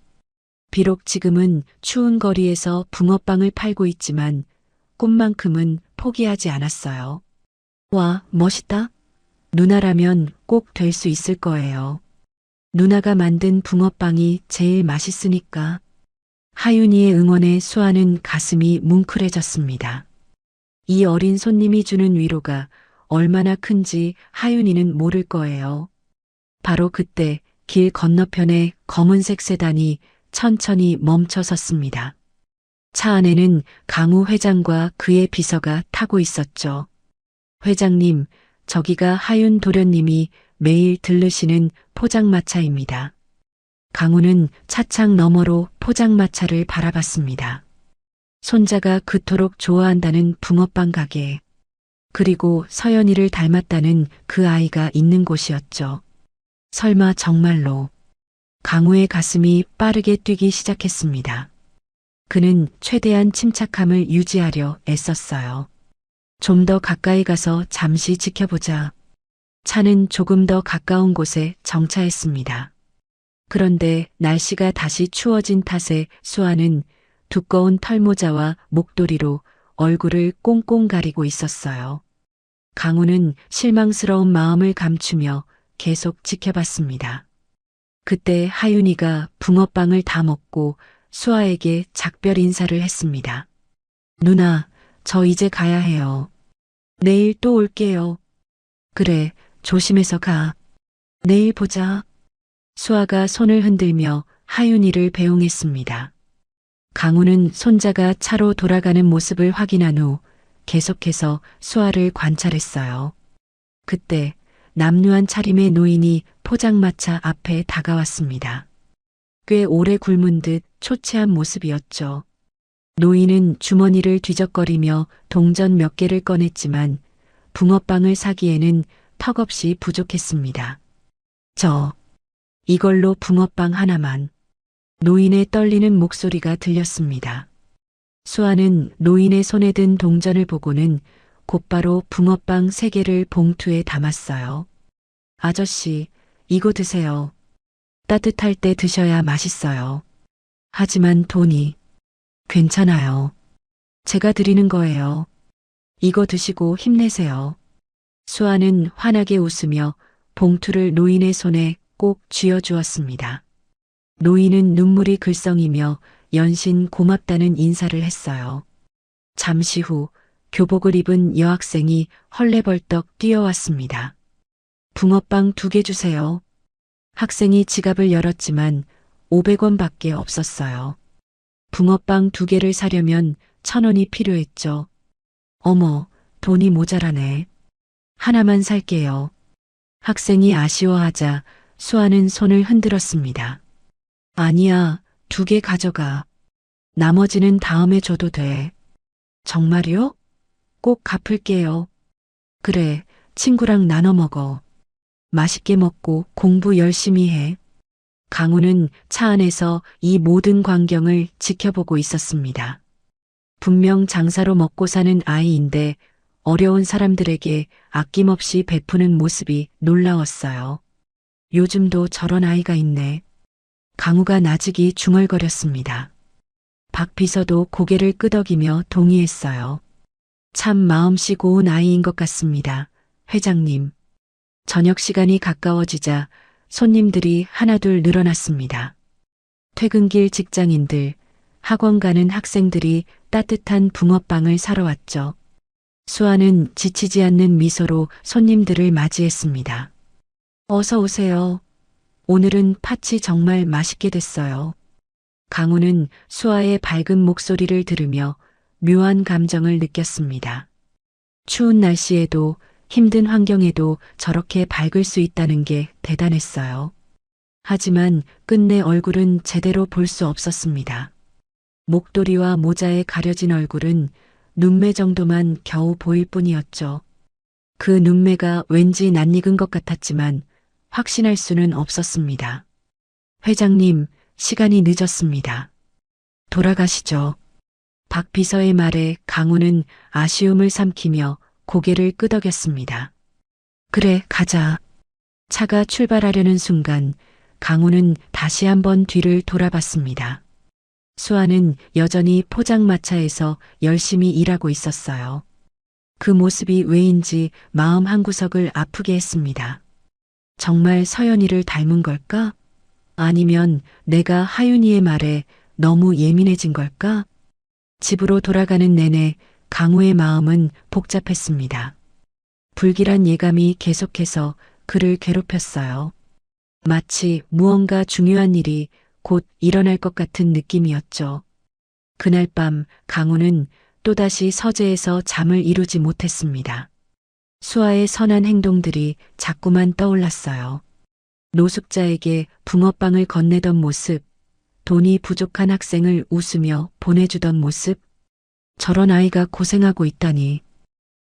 비록 지금은 추운 거리에서 붕어빵을 팔고 있지만 꿈만큼은 포기하지 않았어요. 와, 멋있다. 누나라면 꼭 될 수 있을 거예요. 누나가 만든 붕어빵이 제일 맛있으니까. 하윤이의 응원에 수아는 가슴이 뭉클해졌습니다. 이 어린 손님이 주는 위로가 얼마나 큰지 하윤이는 모를 거예요. 바로 그때 길 건너편에 검은색 세단이 천천히 멈춰 섰습니다. 차 안에는 강우 회장과 그의 비서가 타고 있었죠. 회장님, 저기가 하윤 도련님이 매일 들르시는 포장마차입니다. 강우는 차창 너머로 포장마차를 바라봤습니다. 손자가 그토록 좋아한다는 붕어빵 가게, 그리고 서연이를 닮았다는 그 아이가 있는 곳이었죠. 설마 정말로. 강우의 가슴이 빠르게 뛰기 시작했습니다. 그는 최대한 침착함을 유지하려 애썼어요. 좀 더 가까이 가서 잠시 지켜보자. 차는 조금 더 가까운 곳에 정차했습니다. 그런데 날씨가 다시 추워진 탓에 수아는 두꺼운 털모자와 목도리로 얼굴을 꽁꽁 가리고 있었어요. 강우는 실망스러운 마음을 감추며 계속 지켜봤습니다. 그때 하윤이가 붕어빵을 다 먹고 수아에게 작별 인사를 했습니다. 누나, 저 이제 가야 해요. 내일 또 올게요. 그래, 조심해서 가. 내일 보자. 수아가 손을 흔들며 하윤이를 배웅했습니다. 강우는 손자가 차로 돌아가는 모습을 확인한 후 계속해서 수아를 관찰했어요. 그때 남루한 차림의 노인이 포장마차 앞에 다가왔습니다. 꽤 오래 굶은 듯 초췌한 모습이었죠. 노인은 주머니를 뒤적거리며 동전 몇 개를 꺼냈지만 붕어빵을 사기에는 턱없이 부족했습니다. 이걸로 붕어빵 하나만. 노인의 떨리는 목소리가 들렸습니다. 수아는 노인의 손에 든 동전을 보고는 곧바로 붕어빵 3개를 봉투에 담았어요. 아저씨, 이거 드세요. 따뜻할 때 드셔야 맛있어요. 하지만 돈이 괜찮아요. 제가 드리는 거예요. 이거 드시고 힘내세요. 수아는 환하게 웃으며 봉투를 노인의 손에 꼭 쥐어주었습니다. 노인은 눈물이 글썽이며 연신 고맙다는 인사를 했어요. 잠시 후 교복을 입은 여학생이 헐레벌떡 뛰어왔습니다. 붕어빵 2개 주세요. 학생이 지갑을 열었지만 500원밖에 없었어요. 붕어빵 2개를 사려면 1,000원이 필요했죠. 어머, 돈이 모자라네. 하나만 살게요. 학생이 아쉬워하자 수아는 손을 흔들었습니다. 아니야, 2개 가져가. 나머지는 다음에 줘도 돼. 정말요? 꼭 갚을게요. 그래, 친구랑 나눠 먹어. 맛있게 먹고 공부 열심히 해. 강우는 차 안에서 이 모든 광경을 지켜보고 있었습니다. 분명 장사로 먹고 사는 아이인데 어려운 사람들에게 아낌없이 베푸는 모습이 놀라웠어요. 요즘도 저런 아이가 있네. 강우가 나직이 중얼거렸습니다. 박 비서도 고개를 끄덕이며 동의했어요. 참 마음씨 고운 아이인 것 같습니다. 회장님. 저녁 시간이 가까워지자 손님들이 하나둘 늘어났습니다. 퇴근길 직장인들, 학원 가는 학생들이 따뜻한 붕어빵을 사러 왔죠. 수아는 지치지 않는 미소로 손님들을 맞이했습니다. 어서 오세요. 오늘은 팥이 정말 맛있게 됐어요. 강우는 수아의 밝은 목소리를 들으며 묘한 감정을 느꼈습니다. 추운 날씨에도 힘든 환경에도 저렇게 밝을 수 있다는 게 대단했어요. 하지만 끝내 얼굴은 제대로 볼 수 없었습니다. 목도리와 모자에 가려진 얼굴은 눈매 정도만 겨우 보일 뿐이었죠. 그 눈매가 왠지 낯익은 것 같았지만 확신할 수는 없었습니다. 회장님, 시간이 늦었습니다. 돌아가시죠. 박 비서의 말에 강우는 아쉬움을 삼키며 고개를 끄덕였습니다. 그래, 가자. 차가 출발하려는 순간 강우는 다시 한번 뒤를 돌아봤습니다. 수아는 여전히 포장마차에서 열심히 일하고 있었어요. 그 모습이 왜인지 마음 한구석을 아프게 했습니다. 정말 서연이를 닮은 걸까? 아니면 내가 하윤이의 말에 너무 예민해진 걸까? 집으로 돌아가는 내내 강우의 마음은 복잡했습니다. 불길한 예감이 계속해서 그를 괴롭혔어요. 마치 무언가 중요한 일이 곧 일어날 것 같은 느낌이었죠. 그날 밤 강우는 또다시 서재에서 잠을 이루지 못했습니다. 수아의 선한 행동들이 자꾸만 떠올랐어요. 노숙자에게 붕어빵을 건네던 모습, 돈이 부족한 학생을 웃으며 보내주던 모습, 저런 아이가 고생하고 있다니.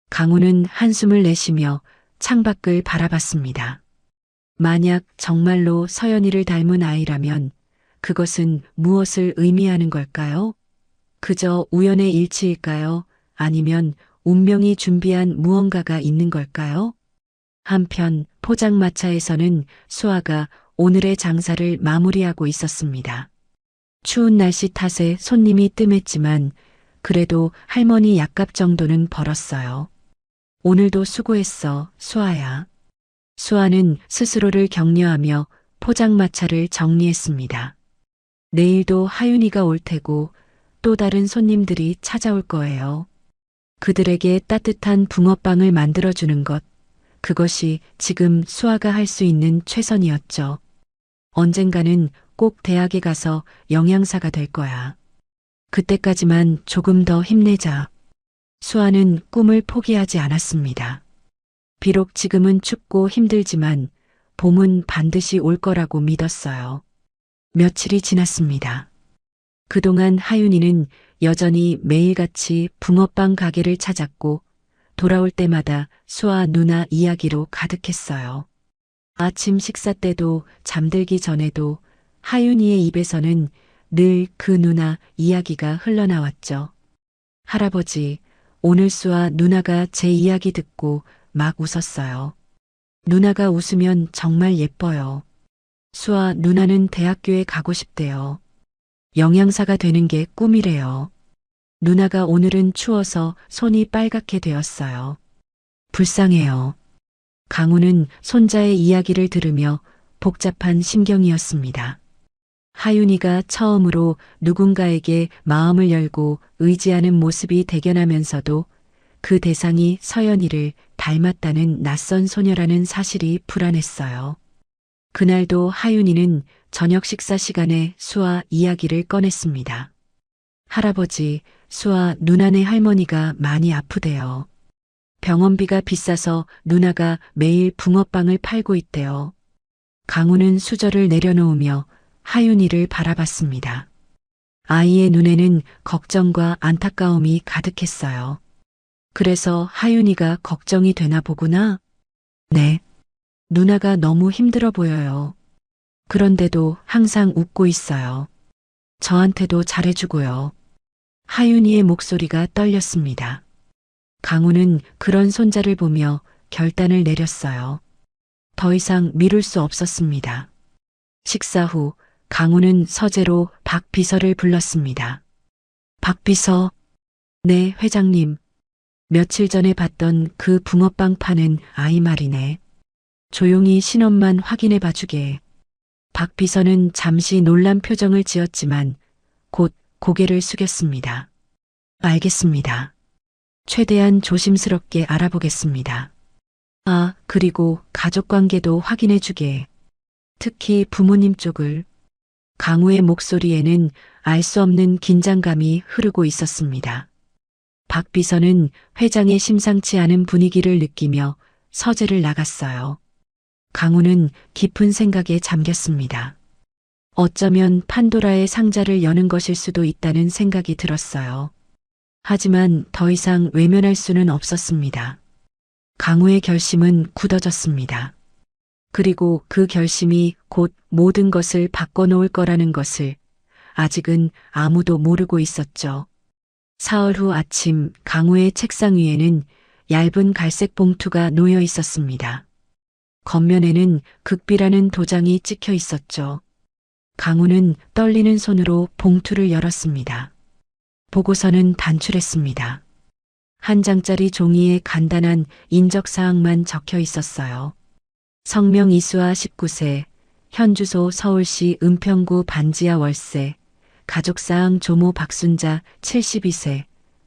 강우는 한숨을 내쉬며 창밖을 바라봤습니다. 만약 정말로 서연이를 닮은 아이라면 그것은 무엇을 의미하는 걸까요? 그저 우연의 일치일까요? 아니면 운명이 준비한 무언가가 있는 걸까요? 한편 포장마차에서는 수아가 오늘의 장사를 마무리하고 있었습니다. 추운 날씨 탓에 손님이 뜸했지만 그래도 할머니 약값 정도는 벌었어요. 오늘도 수고했어, 수아야. 수아는 스스로를 격려하며 포장마차를 정리했습니다. 내일도 하윤이가 올 테고 또 다른 손님들이 찾아올 거예요. 그들에게 따뜻한 붕어빵을 만들어주는 것, 그것이 지금 수아가 할 수 있는 최선이었죠. 언젠가는 꼭 대학에 가서 영양사가 될 거야. 그때까지만 조금 더 힘내자. 수아는 꿈을 포기하지 않았습니다. 비록 지금은 춥고 힘들지만 봄은 반드시 올 거라고 믿었어요. 며칠이 지났습니다. 그동안 하윤이는 여전히 매일같이 붕어빵 가게를 찾았고 돌아올 때마다 수아 누나 이야기로 가득했어요. 아침 식사 때도 잠들기 전에도 하윤이의 입에서는 늘 그 누나 이야기가 흘러나왔죠. 할아버지, 오늘 수아 누나가 제 이야기 듣고 막 웃었어요. 누나가 웃으면 정말 예뻐요. 수아 누나는 대학교에 가고 싶대요. 영양사가 되는 게 꿈이래요. 누나가 오늘은 추워서 손이 빨갛게 되었어요. 불쌍해요. 강우는 손자의 이야기를 들으며 복잡한 심경이었습니다. 하윤이가 처음으로 누군가에게 마음을 열고 의지하는 모습이 대견하면서도 그 대상이 서연이를 닮았다는 낯선 소녀라는 사실이 불안했어요. 그날도 하윤이는 저녁 식사 시간에 수아 이야기를 꺼냈습니다. 할아버지, 수아 누나네 할머니가 많이 아프대요. 병원비가 비싸서 누나가 매일 붕어빵을 팔고 있대요. 강우는 수저를 내려놓으며 하윤이를 바라봤습니다. 아이의 눈에는 걱정과 안타까움이 가득했어요. 그래서 하윤이가 걱정이 되나 보구나? 네. 누나가 너무 힘들어 보여요. 그런데도 항상 웃고 있어요. 저한테도 잘해주고요. 하윤이의 목소리가 떨렸습니다. 강우는 그런 손자를 보며 결단을 내렸어요. 더 이상 미룰 수 없었습니다. 식사 후 강우는 서재로 박 비서를 불렀습니다. 박 비서. 네, 회장님. 며칠 전에 봤던 그 붕어빵 파는 아이 말이네. 조용히 신원만 확인해 봐주게. 박 비서는 잠시 놀란 표정을 지었지만 곧 고개를 숙였습니다. 알겠습니다. 최대한 조심스럽게 알아보겠습니다. 아, 그리고 가족 관계도 확인해 주게. 특히 부모님 쪽을. 강우의 목소리에는 알 수 없는 긴장감이 흐르고 있었습니다. 박 비서는 회장의 심상치 않은 분위기를 느끼며 서재를 나갔어요. 강우는 깊은 생각에 잠겼습니다. 어쩌면 판도라의 상자를 여는 것일 수도 있다는 생각이 들었어요. 하지만 더 이상 외면할 수는 없었습니다. 강우의 결심은 굳어졌습니다. 그리고 그 결심이 곧 모든 것을 바꿔놓을 거라는 것을 아직은 아무도 모르고 있었죠. 사흘 후 아침 강우의 책상 위에는 얇은 갈색 봉투가 놓여 있었습니다. 겉면에는 극비라는 도장이 찍혀 있었죠. 강우는 떨리는 손으로 봉투를 열었습니다. 보고서는 단출했습니다. 한 장짜리 종이에 간단한 인적사항만 적혀 있었어요. 성명 이수아 19세, 현주소 서울시 은평구 반지하 월세, 가족사항 조모 박순자 72세,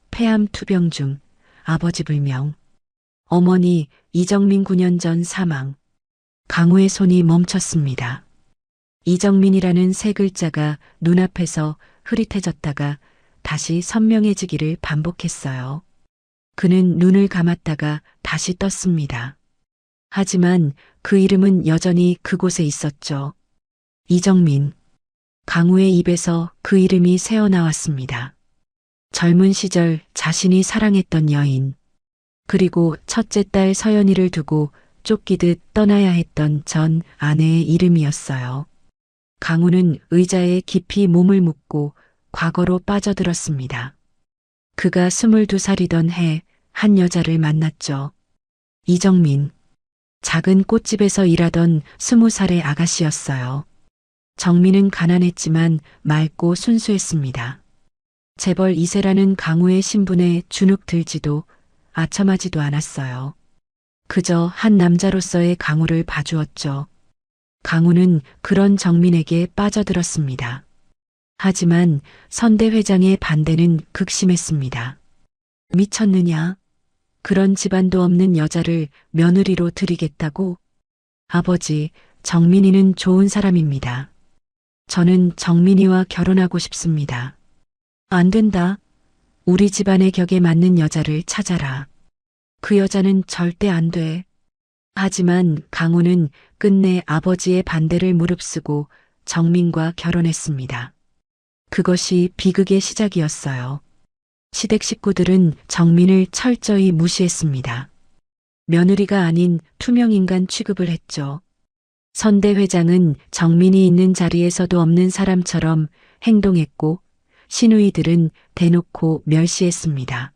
폐암 투병 중, 아버지 불명. 어머니 이정민 9년 전 사망. 강우의 손이 멈췄습니다. 이정민이라는 세 글자가 눈앞에서 흐릿해졌다가 다시 선명해지기를 반복했어요. 그는 눈을 감았다가 다시 떴습니다. 하지만 그 이름은 여전히 그곳에 있었죠. 이정민. 강우의 입에서 그 이름이 새어나왔습니다. 젊은 시절 자신이 사랑했던 여인. 그리고 첫째 딸 서연이를 두고 쫓기듯 떠나야 했던 전 아내의 이름이었어요. 강우는 의자에 깊이 몸을 묻고 과거로 빠져들었습니다. 그가 22살이던 해 한 여자를 만났죠. 이정민. 작은 꽃집에서 일하던 20살의 아가씨였어요. 정민은 가난했지만 맑고 순수했습니다. 재벌 2세라는 강우의 신분에 주눅 들지도 아첨하지도 않았어요. 그저 한 남자로서의 강우를 봐주었죠. 강우는 그런 정민에게 빠져들었습니다. 하지만 선대 회장의 반대는 극심했습니다. 미쳤느냐? 그런 집안도 없는 여자를 며느리로 들이겠다고? 아버지, 정민이는 좋은 사람입니다. 저는 정민이와 결혼하고 싶습니다. 안 된다. 우리 집안의 격에 맞는 여자를 찾아라. 그 여자는 절대 안 돼. 하지만 강우는 끝내 아버지의 반대를 무릅쓰고 정민과 결혼했습니다. 그것이 비극의 시작이었어요. 시댁 식구들은 정민을 철저히 무시했습니다. 며느리가 아닌 투명인간 취급을 했죠. 선대 회장은 정민이 있는 자리에서도 없는 사람처럼 행동했고 시누이들은 대놓고 멸시했습니다.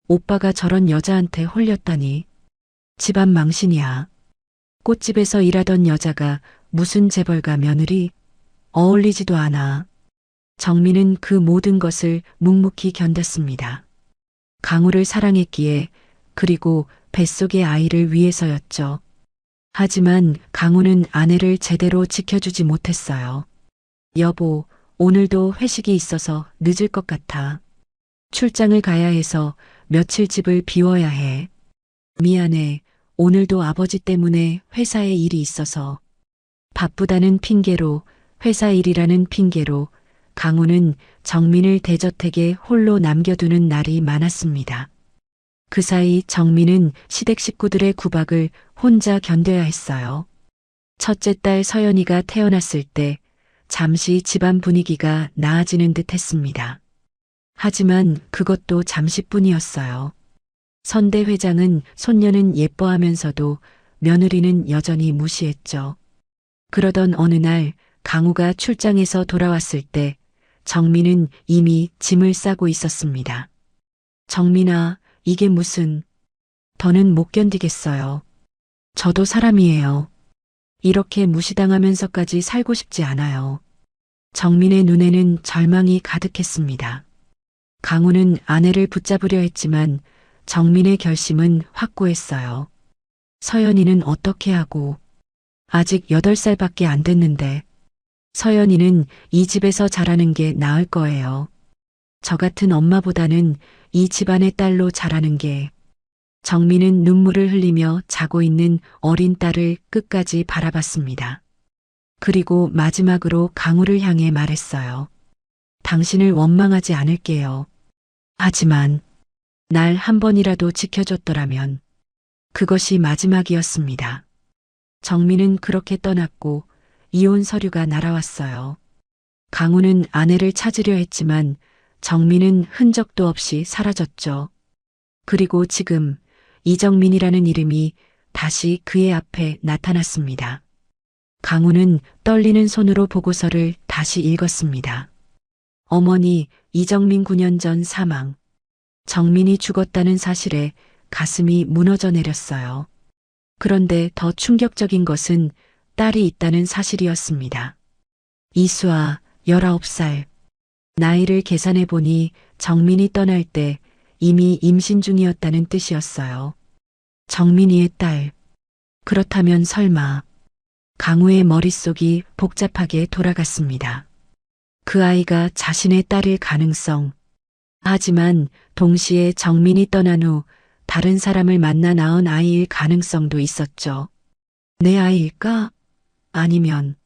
오빠가 저런 여자한테 홀렸다니. 집안 망신이야. 꽃집에서 일하던 여자가 무슨 재벌가 며느리? 어울리지도 않아. 정민은 그 모든 것을 묵묵히 견뎠습니다. 강우를 사랑했기에, 그리고 뱃속의 아이를 위해서였죠. 하지만 강우는 아내를 제대로 지켜주지 못했어요. 여보, 오늘도 회식이 있어서 늦을 것 같아. 출장을 가야 해서 며칠 집을 비워야 해. 미안해. 오늘도 아버지 때문에 회사에 일이 있어서. 바쁘다는 핑계로, 회사 일이라는 핑계로 강우는 정민을 대저택에 홀로 남겨두는 날이 많았습니다. 그 사이 정민은 시댁 식구들의 구박을 혼자 견뎌야 했어요. 첫째 딸 서연이가 태어났을 때 잠시 집안 분위기가 나아지는 듯 했습니다. 하지만 그것도 잠시뿐이었어요. 선대 회장은 손녀는 예뻐하면서도 며느리는 여전히 무시했죠. 그러던 어느 날 강우가 출장에서 돌아왔을 때 정민은 이미 짐을 싸고 있었습니다. 정민아, 이게 무슨... 더는 못 견디겠어요. 저도 사람이에요. 이렇게 무시당하면서까지 살고 싶지 않아요. 정민의 눈에는 절망이 가득했습니다. 강우는 아내를 붙잡으려 했지만 정민의 결심은 확고했어요. 서연이는 어떻게 하고, 아직 8살밖에 안 됐는데, 서연이는 이 집에서 자라는 게 나을 거예요. 저 같은 엄마보다는 이 집안의 딸로 자라는 게. 정민은 눈물을 흘리며 자고 있는 어린 딸을 끝까지 바라봤습니다. 그리고 마지막으로 강우를 향해 말했어요. 당신을 원망하지 않을게요. 하지만 날 한 번이라도 지켜줬더라면 그것이 마지막이었습니다. 정민은 그렇게 떠났고 이혼 서류가 날아왔어요. 강우는 아내를 찾으려 했지만 정민은 흔적도 없이 사라졌죠. 그리고 지금 이정민이라는 이름이 다시 그의 앞에 나타났습니다. 강우는 떨리는 손으로 보고서를 다시 읽었습니다. 어머니, 이정민 9년 전 사망. 정민이 죽었다는 사실에 가슴이 무너져 내렸어요. 그런데 더 충격적인 것은 딸이 있다는 사실이었습니다. 이수아, 19살. 나이를 계산해 보니 정민이 떠날 때 이미 임신 중이었다는 뜻이었어요. 정민이의 딸. 그렇다면 설마... 강우의 머릿속이 복잡하게 돌아갔습니다. 그 아이가 자신의 딸일 가능성. 하지만 동시에 정민이 떠난 후 다른 사람을 만나 낳은 아이일 가능성도 있었죠. 내 아이일까? 아니면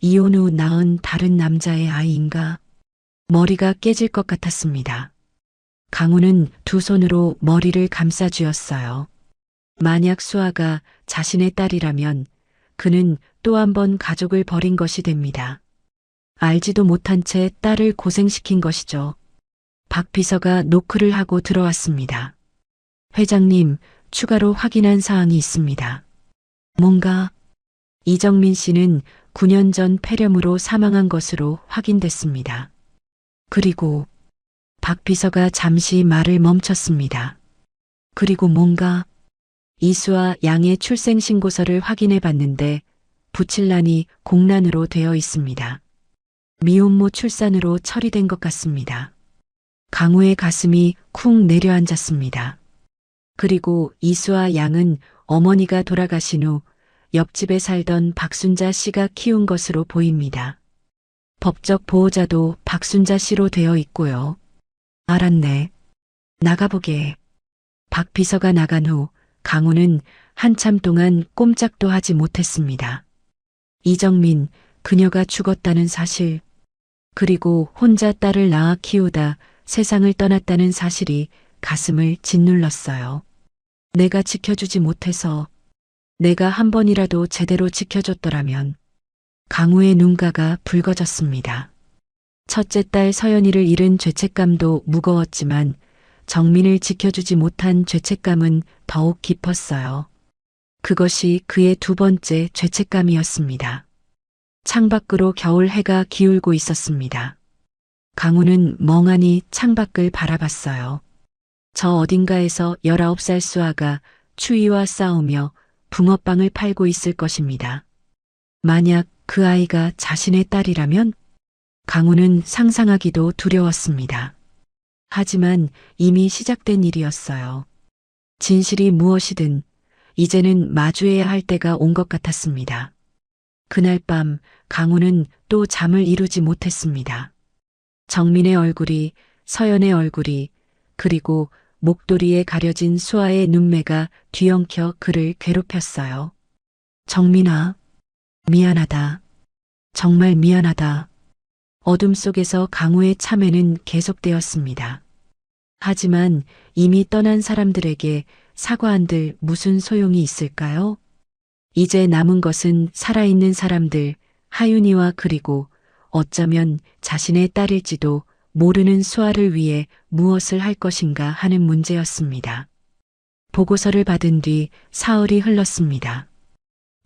이혼 후 낳은 다른 남자의 아이인가? 머리가 깨질 것 같았습니다. 강우는 두 손으로 머리를 감싸쥐었어요. 만약 수아가 자신의 딸이라면 그는 또 한 번 가족을 버린 것이 됩니다. 알지도 못한 채 딸을 고생시킨 것이죠. 박 비서가 노크를 하고 들어왔습니다. 회장님, 추가로 확인한 사항이 있습니다. 뭔가? 이정민 씨는 9년 전 폐렴으로 사망한 것으로 확인됐습니다. 그리고 박 비서가 잠시 말을 멈췄습니다. 그리고 뭔가? 이수와 양의 출생신고서를 확인해 봤는데 부칠란이 공란으로 되어 있습니다. 미혼모 출산으로 처리된 것 같습니다. 강우의 가슴이 쿵 내려앉았습니다. 그리고 이수와 양은 어머니가 돌아가신 후 옆집에 살던 박순자 씨가 키운 것으로 보입니다. 법적 보호자도 박순자 씨로 되어 있고요. 알았네. 나가보게. 박 비서가 나간 후 강우는 한참 동안 꼼짝도 하지 못했습니다. 이정민, 그녀가 죽었다는 사실, 그리고 혼자 딸을 낳아 키우다 세상을 떠났다는 사실이 가슴을 짓눌렀어요. 내가 지켜주지 못해서, 내가 한 번이라도 제대로 지켜줬더라면. 강우의 눈가가 붉어졌습니다. 첫째 딸 서연이를 잃은 죄책감도 무거웠지만 정민을 지켜주지 못한 죄책감은 더욱 깊었어요. 그것이 그의 두 번째 죄책감이었습니다. 창밖으로 겨울 해가 기울고 있었습니다. 강우는 멍하니 창밖을 바라봤어요. 저 어딘가에서 19살 수아가 추위와 싸우며 붕어빵을 팔고 있을 것입니다. 만약 그 아이가 자신의 딸이라면 강우는 상상하기도 두려웠습니다. 하지만 이미 시작된 일이었어요. 진실이 무엇이든 이제는 마주해야 할 때가 온 것 같았습니다. 그날 밤 강우는 또 잠을 이루지 못했습니다. 정민의 얼굴이, 서연의 얼굴이, 그리고 목도리에 가려진 수아의 눈매가 뒤엉켜 그를 괴롭혔어요. 정민아, 미안하다. 정말 미안하다. 어둠 속에서 강우의 참회는 계속되었습니다. 하지만 이미 떠난 사람들에게 사과한들 무슨 소용이 있을까요? 이제 남은 것은 살아있는 사람들, 하윤이와 그리고 어쩌면 자신의 딸일지도 모르는 수아를 위해 무엇을 할 것인가 하는 문제였습니다. 보고서를 받은 뒤 사흘이 흘렀습니다.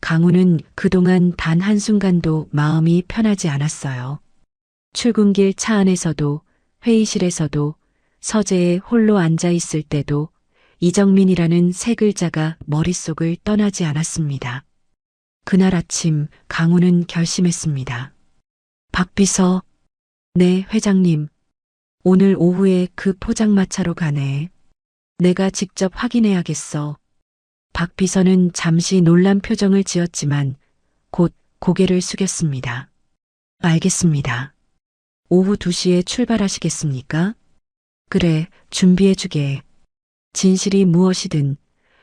강우는 그동안 단 한순간도 마음이 편하지 않았어요. 출근길 차 안에서도, 회의실에서도, 서재에 홀로 앉아 있을 때도 이정민이라는 세 글자가 머릿속을 떠나지 않았습니다. 그날 아침 강우는 결심했습니다. 박 비서, 네, 회장님. 오늘 오후에 그 포장마차로 가네. 내가 직접 확인해야겠어. 박 비서는 잠시 놀란 표정을 지었지만 곧 고개를 숙였습니다. 알겠습니다. 오후 2시에 출발하시겠습니까? 그래, 준비해주게. 진실이 무엇이든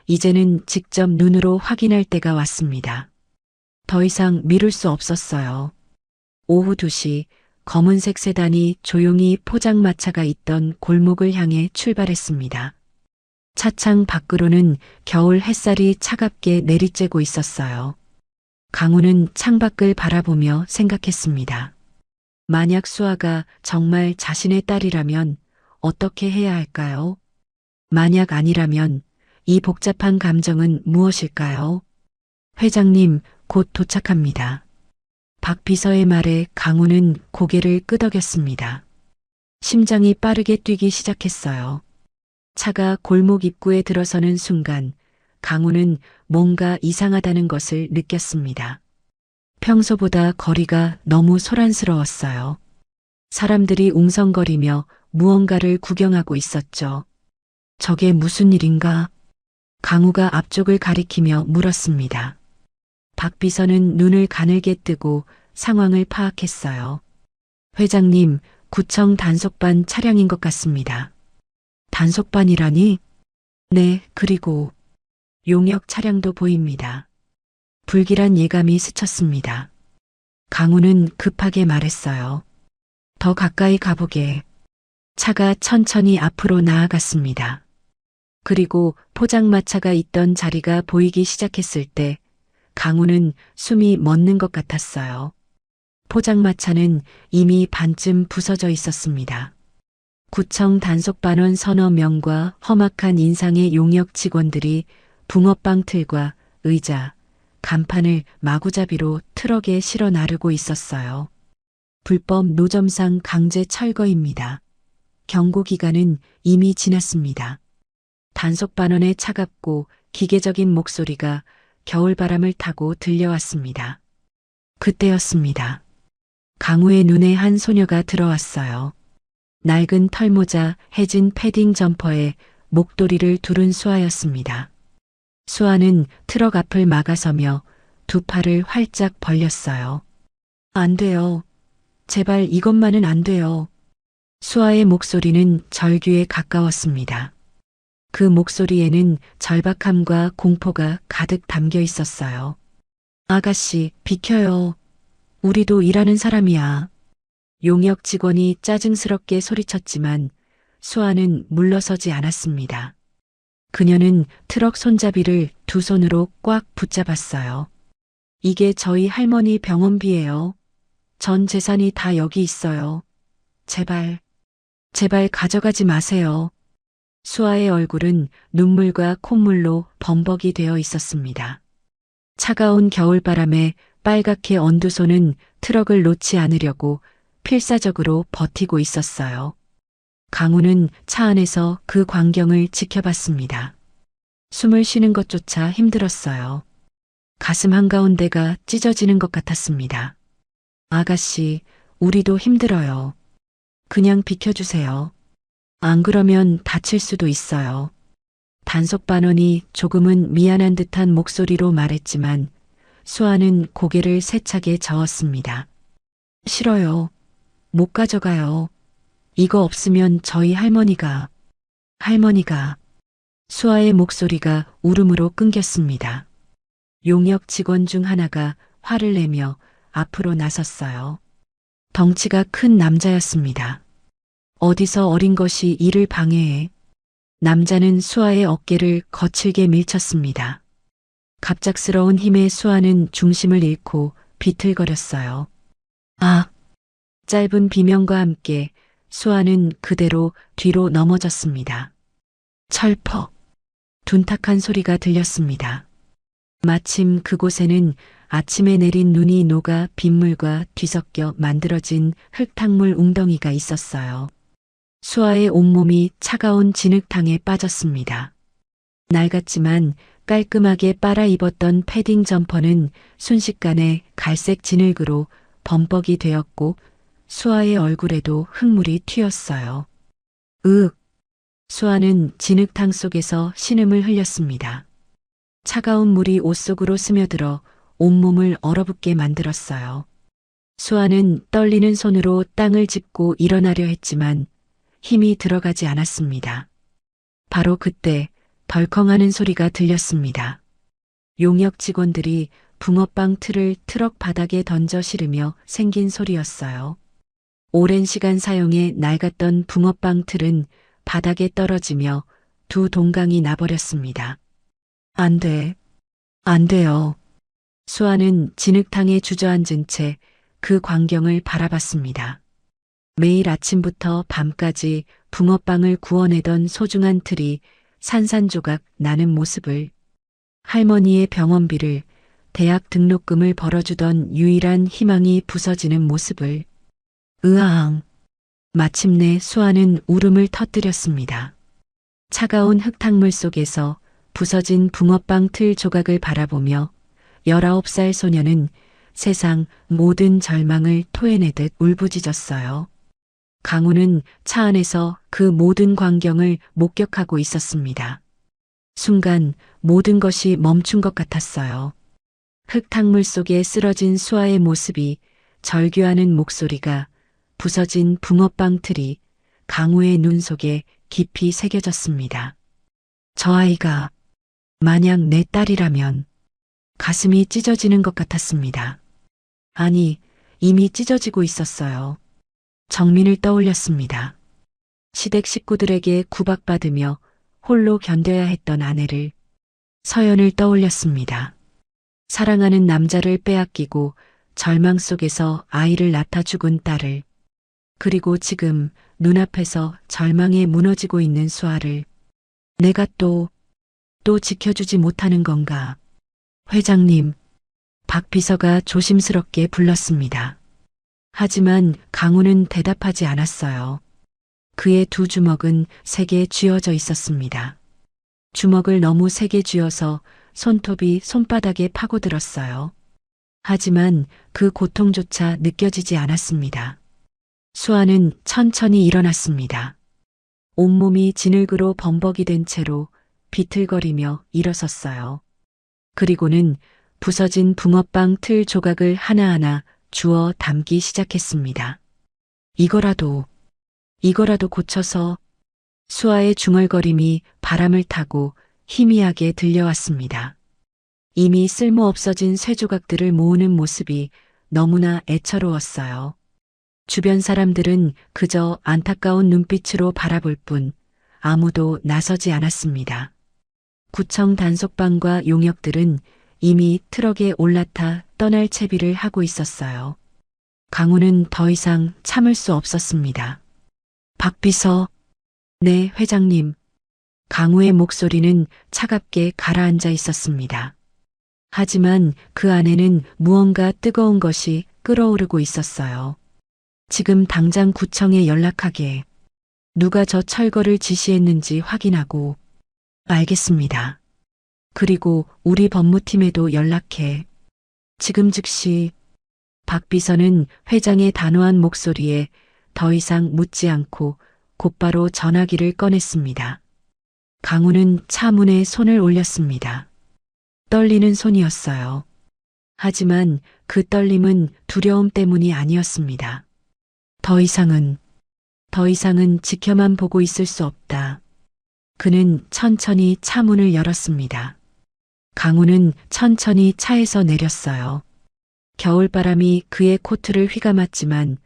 이제는 직접 눈으로 확인할 때가 왔습니다. 더 이상 미룰 수 없었어요. 오후 2시 검은색 세단이 조용히 포장마차가 있던 골목을 향해 출발했습니다. 차창 밖으로는 겨울 햇살이 차갑게 내리쬐고 있었어요. 강우는 창밖을 바라보며 생각했습니다. 만약 수아가 정말 자신의 딸이라면 어떻게 해야 할까요? 만약 아니라면 이 복잡한 감정은 무엇일까요? 회장님, 곧 도착합니다. 박 비서의 말에 강우는 고개를 끄덕였습니다. 심장이 빠르게 뛰기 시작했어요. 차가 골목 입구에 들어서는 순간 강우는 뭔가 이상하다는 것을 느꼈습니다. 평소보다 거리가 너무 소란스러웠어요. 사람들이 웅성거리며 무언가를 구경하고 있었죠. 저게 무슨 일인가? 강우가 앞쪽을 가리키며 물었습니다. 박 비서는 눈을 가늘게 뜨고 상황을 파악했어요. 회장님, 구청 단속반 차량인 것 같습니다. 단속반이라니? 네, 그리고 용역 차량도 보입니다. 불길한 예감이 스쳤습니다. 강우는 급하게 말했어요. 더 가까이 가보게. 차가 천천히 앞으로 나아갔습니다. 그리고 포장마차가 있던 자리가 보이기 시작했을 때 강우는 숨이 멎는 것 같았어요. 포장마차는 이미 반쯤 부서져 있었습니다. 구청 단속반원 서너 명과 험악한 인상의 용역 직원들이 붕어빵 틀과 의자, 간판을 마구잡이로 트럭에 실어 나르고 있었어요. 불법 노점상 강제 철거입니다. 경고 기간은 이미 지났습니다. 단속반원의 차갑고 기계적인 목소리가 겨울바람을 타고 들려왔습니다. 그때였습니다. 강우의 눈에 한 소녀가 들어왔어요. 낡은 털모자, 해진 패딩 점퍼에 목도리를 두른 수아였습니다. 수아는 트럭 앞을 막아서며 두 팔을 활짝 벌렸어요. 안 돼요. 제발 이것만은 안 돼요. 수아의 목소리는 절규에 가까웠습니다. 그 목소리에는 절박함과 공포가 가득 담겨 있었어요. 아가씨, 비켜요. 우리도 일하는 사람이야. 용역 직원이 짜증스럽게 소리쳤지만 수아는 물러서지 않았습니다. 그녀는 트럭 손잡이를 두 손으로 꽉 붙잡았어요. 이게 저희 할머니 병원비예요. 전 재산이 다 여기 있어요. 제발, 제발 가져가지 마세요. 수아의 얼굴은 눈물과 콧물로 범벅이 되어 있었습니다. 차가운 겨울바람에 빨갛게 언두 손은 트럭을 놓지 않으려고 필사적으로 버티고 있었어요. 강우는 차 안에서 그 광경을 지켜봤습니다. 숨을 쉬는 것조차 힘들었어요. 가슴 한가운데가 찢어지는 것 같았습니다. 아가씨, 우리도 힘들어요. 그냥 비켜주세요. 안 그러면 다칠 수도 있어요. 단속반원이 조금은 미안한 듯한 목소리로 말했지만 수아는 고개를 세차게 저었습니다. 싫어요. 못 가져가요. 이거 없으면 저희 할머니가. 수아의 목소리가 울음으로 끊겼습니다. 용역 직원 중 하나가 화를 내며 앞으로 나섰어요. 덩치가 큰 남자였습니다. 어디서 어린 것이 이를 방해해. 남자는 수아의 어깨를 거칠게 밀쳤습니다. 갑작스러운 힘에 수아는 중심을 잃고 비틀거렸어요. 아! 짧은 비명과 함께 수아는 그대로 뒤로 넘어졌습니다. 철퍽! 둔탁한 소리가 들렸습니다. 마침 그곳에는 아침에 내린 눈이 녹아 빗물과 뒤섞여 만들어진 흙탕물 웅덩이가 있었어요. 수아의 온몸이 차가운 진흙탕에 빠졌습니다. 낡았지만 깔끔하게 빨아 입었던 패딩 점퍼는 순식간에 갈색 진흙으로 범벅이 되었고 수아의 얼굴에도 흙물이 튀었어요. 으윽! 수아는 진흙탕 속에서 신음을 흘렸습니다. 차가운 물이 옷 속으로 스며들어 온몸을 얼어붙게 만들었어요. 수아는 떨리는 손으로 땅을 짚고 일어나려 했지만 힘이 들어가지 않았습니다. 바로 그때 덜컹하는 소리가 들렸습니다. 용역 직원들이 붕어빵 틀을 트럭 바닥에 던져 실으며 생긴 소리였어요. 오랜 시간 사용해 낡았던 붕어빵 틀은 바닥에 떨어지며 두 동강이 나버렸습니다. 안 돼. 안 돼요. 수아는 진흙탕에 주저앉은 채 그 광경을 바라봤습니다. 매일 아침부터 밤까지 붕어빵을 구워내던 소중한 틀이 산산조각 나는 모습을, 할머니의 병원비를, 대학 등록금을 벌어주던 유일한 희망이 부서지는 모습을, 으아앙. 마침내 수아는 울음을 터뜨렸습니다. 차가운 흙탕물 속에서 부서진 붕어빵 틀 조각을 바라보며 19살 소녀는 세상 모든 절망을 토해내듯 울부짖었어요. 강우는 차 안에서 그 모든 광경을 목격하고 있었습니다. 순간 모든 것이 멈춘 것 같았어요. 흙탕물 속에 쓰러진 수아의 모습이, 절규하는 목소리가, 부서진 붕어빵 틀이 강우의 눈 속에 깊이 새겨졌습니다. 저 아이가 만약 내 딸이라면. 가슴이 찢어지는 것 같았습니다. 아니, 이미 찢어지고 있었어요. 정민을 떠올렸습니다. 시댁 식구들에게 구박받으며 홀로 견뎌야 했던 아내를, 서연을 떠올렸습니다. 사랑하는 남자를 빼앗기고 절망 속에서 아이를 낳다 죽은 딸을, 그리고 지금 눈앞에서 절망에 무너지고 있는 수아를 내가 또 지켜주지 못하는 건가. 회장님, 박 비서가 조심스럽게 불렀습니다. 하지만 강우는 대답하지 않았어요. 그의 두 주먹은 세게 쥐어져 있었습니다. 주먹을 너무 세게 쥐어서 손톱이 손바닥에 파고들었어요. 하지만 그 고통조차 느껴지지 않았습니다. 수아는 천천히 일어났습니다. 온몸이 진흙으로 범벅이 된 채로 비틀거리며 일어섰어요. 그리고는 부서진 붕어빵 틀 조각을 하나하나 주워 담기 시작했습니다. 이거라도 고쳐서. 수아의 중얼거림이 바람을 타고 희미하게 들려왔습니다. 이미 쓸모없어진 쇠조각들을 모으는 모습이 너무나 애처로웠어요. 주변 사람들은 그저 안타까운 눈빛으로 바라볼 뿐 아무도 나서지 않았습니다. 구청 단속반과 용역들은 이미 트럭에 올라타 떠날 채비를 하고 있었어요. 강우는 더 이상 참을 수 없었습니다. 박 비서. 네, 회장님. 강우의 목소리는 차갑게 가라앉아 있었습니다. 하지만 그 안에는 무언가 뜨거운 것이 끓어오르고 있었어요. 지금 당장 구청에 연락하게. 누가 저 철거를 지시했는지 확인하고. 알겠습니다. 그리고 우리 법무팀에도 연락해. 지금 즉시. 박 비서는 회장의 단호한 목소리에 더 이상 묻지 않고 곧바로 전화기를 꺼냈습니다. 강우는 차 문에 손을 올렸습니다. 떨리는 손이었어요. 하지만 그 떨림은 두려움 때문이 아니었습니다. 더 이상은 지켜만 보고 있을 수 없다. 그는 천천히 차 문을 열었습니다. 강우는 천천히 차에서 내렸어요. 겨울바람이 그의 코트를 휘감았지만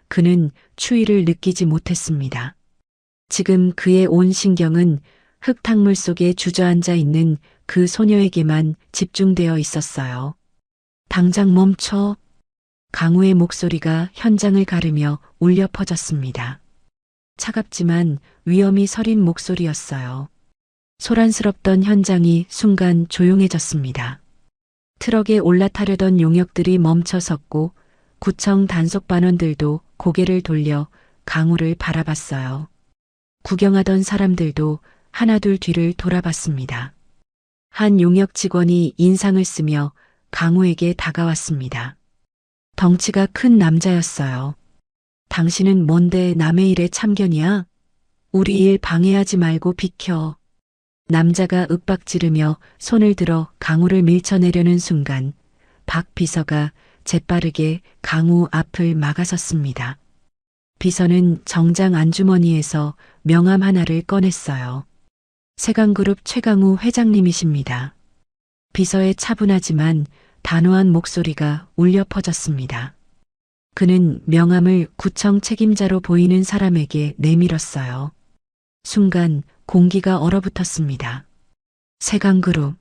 그는 추위를 느끼지 못했습니다. 지금 그의 온 신경은 흙탕물 속에 주저앉아 있는 그 소녀에게만 집중되어 있었어요. 당장 멈춰. 강우의 목소리가 현장을 가르며 울려 퍼졌습니다. 차갑지만 위험이 서린 목소리였어요. 소란스럽던 현장이 순간 조용해졌습니다. 트럭에 올라타려던 용역들이 멈춰섰고 구청 단속반원들도 고개를 돌려 강우를 바라봤어요. 구경하던 사람들도 하나둘 뒤를 돌아봤습니다. 한 용역 직원이 인상을 쓰며 강우에게 다가왔습니다. 덩치가 큰 남자였어요. 당신은 뭔데 남의 일에 참견이야? 우리 일 방해하지 말고 비켜. 남자가 윽박지르며 손을 들어 강우를 밀쳐내려는 순간 박 비서가 재빠르게 강우 앞을 막아섰습니다. 비서는 정장 안주머니에서 명함 하나를 꺼냈어요. 세강그룹 최강우 회장님이십니다. 비서의 차분하지만 단호한 목소리가 울려 퍼졌습니다. 그는 명함을 구청 책임자로 보이는 사람에게 내밀었어요. 순간 공기가 얼어붙었습니다. 세강그룹.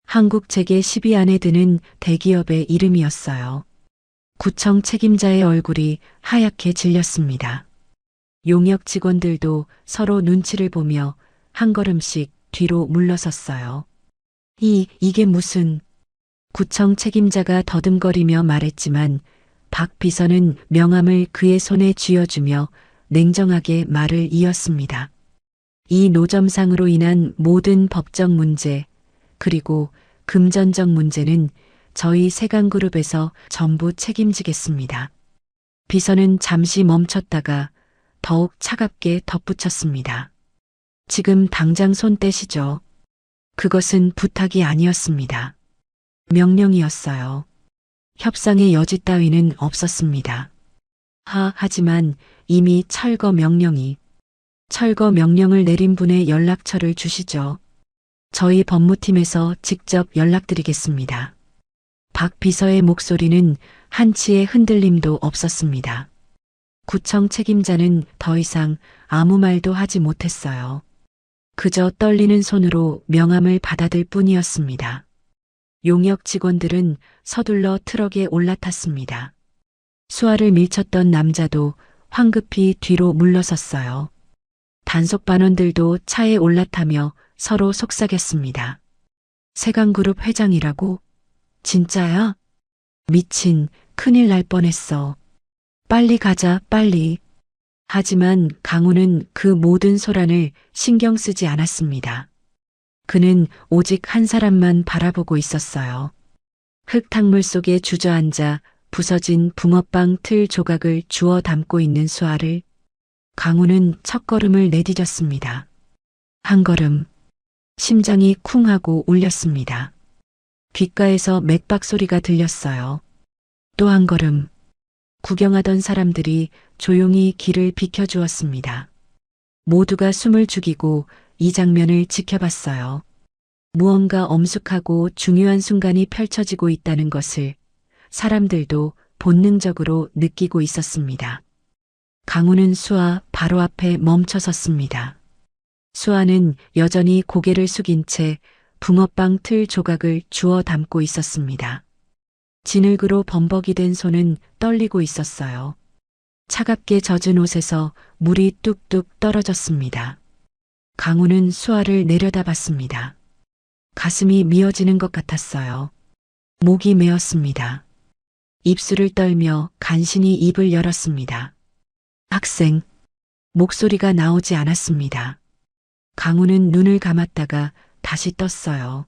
한국 재계 10위 안에 드는 대기업의 이름이었어요. 구청 책임자의 얼굴이 하얗게 질렸습니다. 용역 직원들도 서로 눈치를 보며 한 걸음씩 뒤로 물러섰어요. 이게 무슨... 구청 책임자가 더듬거리며 말했지만 박 비서는 명함을 그의 손에 쥐어주며 냉정하게 말을 이었습니다. 이 노점상으로 인한 모든 법적 문제 그리고 금전적 문제는 저희 세강그룹에서 전부 책임지겠습니다. 비서는 잠시 멈췄다가 더욱 차갑게 덧붙였습니다. 지금 당장 손 떼시죠. 그것은 부탁이 아니었습니다. 명령이었어요. 협상의 여지 따위는 없었습니다. 하지만 이미 철거 명령을 내린 분의 연락처를 주시죠. 저희 법무팀에서 직접 연락드리겠습니다. 박 비서의 목소리는 한치의 흔들림도 없었습니다. 구청 책임자는 더 이상 아무 말도 하지 못했어요. 그저 떨리는 손으로 명함을 받아들 뿐이었습니다. 용역 직원들은 서둘러 트럭에 올라탔습니다. 수화를 밀쳤던 남자도 황급히 뒤로 물러섰어요. 단속반원들도 차에 올라타며 서로 속삭였습니다. 세강그룹 회장이라고? 진짜야? 미친, 큰일 날 뻔했어. 빨리 가자, 빨리. 하지만 강우는 그 모든 소란을 신경 쓰지 않았습니다. 그는 오직 한 사람만 바라보고 있었어요. 흙탕물 속에 주저앉아 부서진 붕어빵 틀 조각을 주워 담고 있는 수아를. 강우는 첫걸음을 내디뎠습니다. 한 걸음. 심장이 쿵 하고 울렸습니다. 귓가에서 맥박 소리가 들렸어요. 또 한 걸음. 구경하던 사람들이 조용히 길을 비켜주었습니다. 모두가 숨을 죽이고 이 장면을 지켜봤어요. 무언가 엄숙하고 중요한 순간이 펼쳐지고 있다는 것을 사람들도 본능적으로 느끼고 있었습니다. 강우는 수아 바로 앞에 멈춰 섰습니다. 수아는 여전히 고개를 숙인 채 붕어빵 틀 조각을 주워 담고 있었습니다. 진흙으로 범벅이 된 손은 떨리고 있었어요. 차갑게 젖은 옷에서 물이 뚝뚝 떨어졌습니다. 강우는 수아를 내려다봤습니다. 가슴이 미어지는 것 같았어요. 목이 메었습니다. 입술을 떨며 간신히 입을 열었습니다. 학생. 목소리가 나오지 않았습니다. 강우는 눈을 감았다가 다시 떴어요.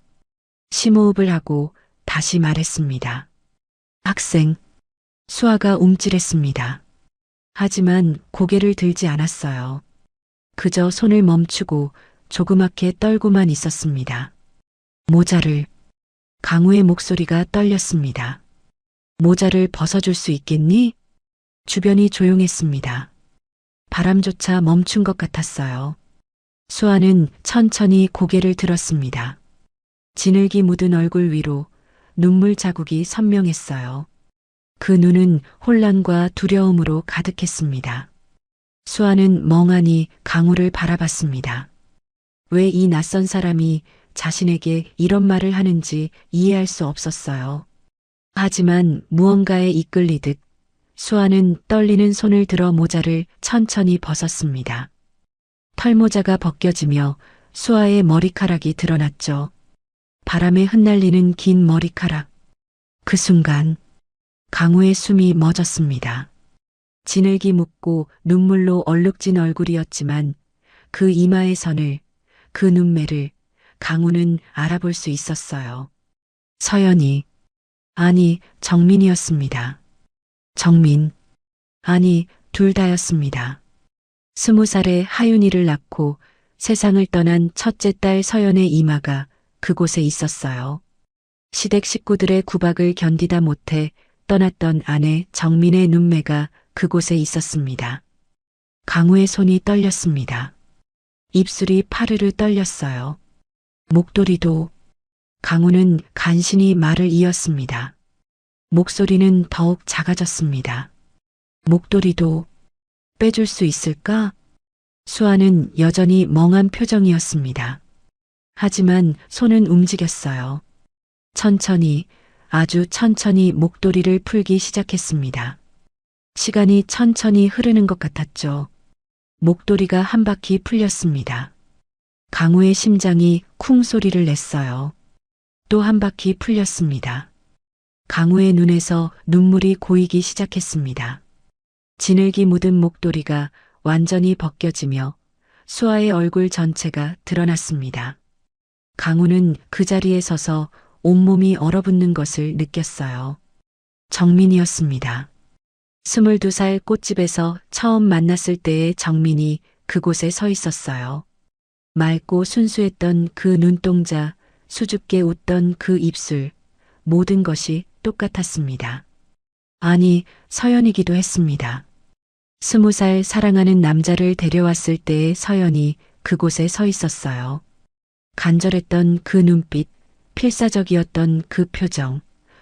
심호흡을 하고 다시 말했습니다. 학생. 수아가 움찔했습니다. 하지만 고개를 들지 않았어요. 그저 손을 멈추고 조그맣게 떨고만 있었습니다. 모자를. 강우의 목소리가 떨렸습니다. 모자를 벗어줄 수 있겠니? 주변이 조용했습니다. 바람조차 멈춘 것 같았어요. 수아는 천천히 고개를 들었습니다. 진흙이 묻은 얼굴 위로 눈물 자국이 선명했어요. 그 눈은 혼란과 두려움으로 가득했습니다. 수아는 멍하니 강우를 바라봤습니다. 왜 이 낯선 사람이 자신에게 이런 말을 하는지 이해할 수 없었어요. 하지만 무언가에 이끌리듯 수아는 떨리는 손을 들어 모자를 천천히 벗었습니다. 털모자가 벗겨지며 수아의 머리카락이 드러났죠. 바람에 흩날리는 긴 머리카락. 그 순간 강우의 숨이 멎었습니다. 진흙이 묻고 눈물로 얼룩진 얼굴이었지만 그 이마의 선을, 그 눈매를 강우는 알아볼 수 있었어요. 서연이, 아니 정민이었습니다. 정민, 아니 둘 다였습니다. 20살에 하윤이를 낳고 세상을 떠난 첫째 딸 서연의 이마가 그곳에 있었어요. 시댁 식구들의 구박을 견디다 못해 떠났던 아내 정민의 눈매가 그곳에 있었습니다. 강우의 손이 떨렸습니다. 입술이 파르르 떨렸어요. 목도리도. 강우는 간신히 말을 이었습니다. 목소리는 더욱 작아졌습니다. 목도리도 빼줄 수 있을까? 수아는 여전히 멍한 표정이었습니다. 하지만 손은 움직였어요. 천천히, 아주 천천히 목도리를 풀기 시작했습니다. 시간이 천천히 흐르는 것 같았죠. 목도리가 한 바퀴 풀렸습니다. 강우의 심장이 쿵 소리를 냈어요. 또 한 바퀴 풀렸습니다. 강우의 눈에서 눈물이 고이기 시작했습니다. 진흙이 묻은 목도리가 완전히 벗겨지며 수아의 얼굴 전체가 드러났습니다. 강우는 그 자리에 서서 온몸이 얼어붙는 것을 느꼈어요. 정민이었습니다. 22살 꽃집에서 처음 만났을 때의 정민이 그곳에 서 있었어요. 맑고 순수했던 그 눈동자, 수줍게 웃던 그 입술, 모든 것이 똑같았습니다. 아니, 서연이기도 했습니다. 20살 사랑하는 남자를 데려왔을 때의 서연이 그곳에 서 있었어요. 간절했던 그 눈빛, 필사적이었던 그 표정,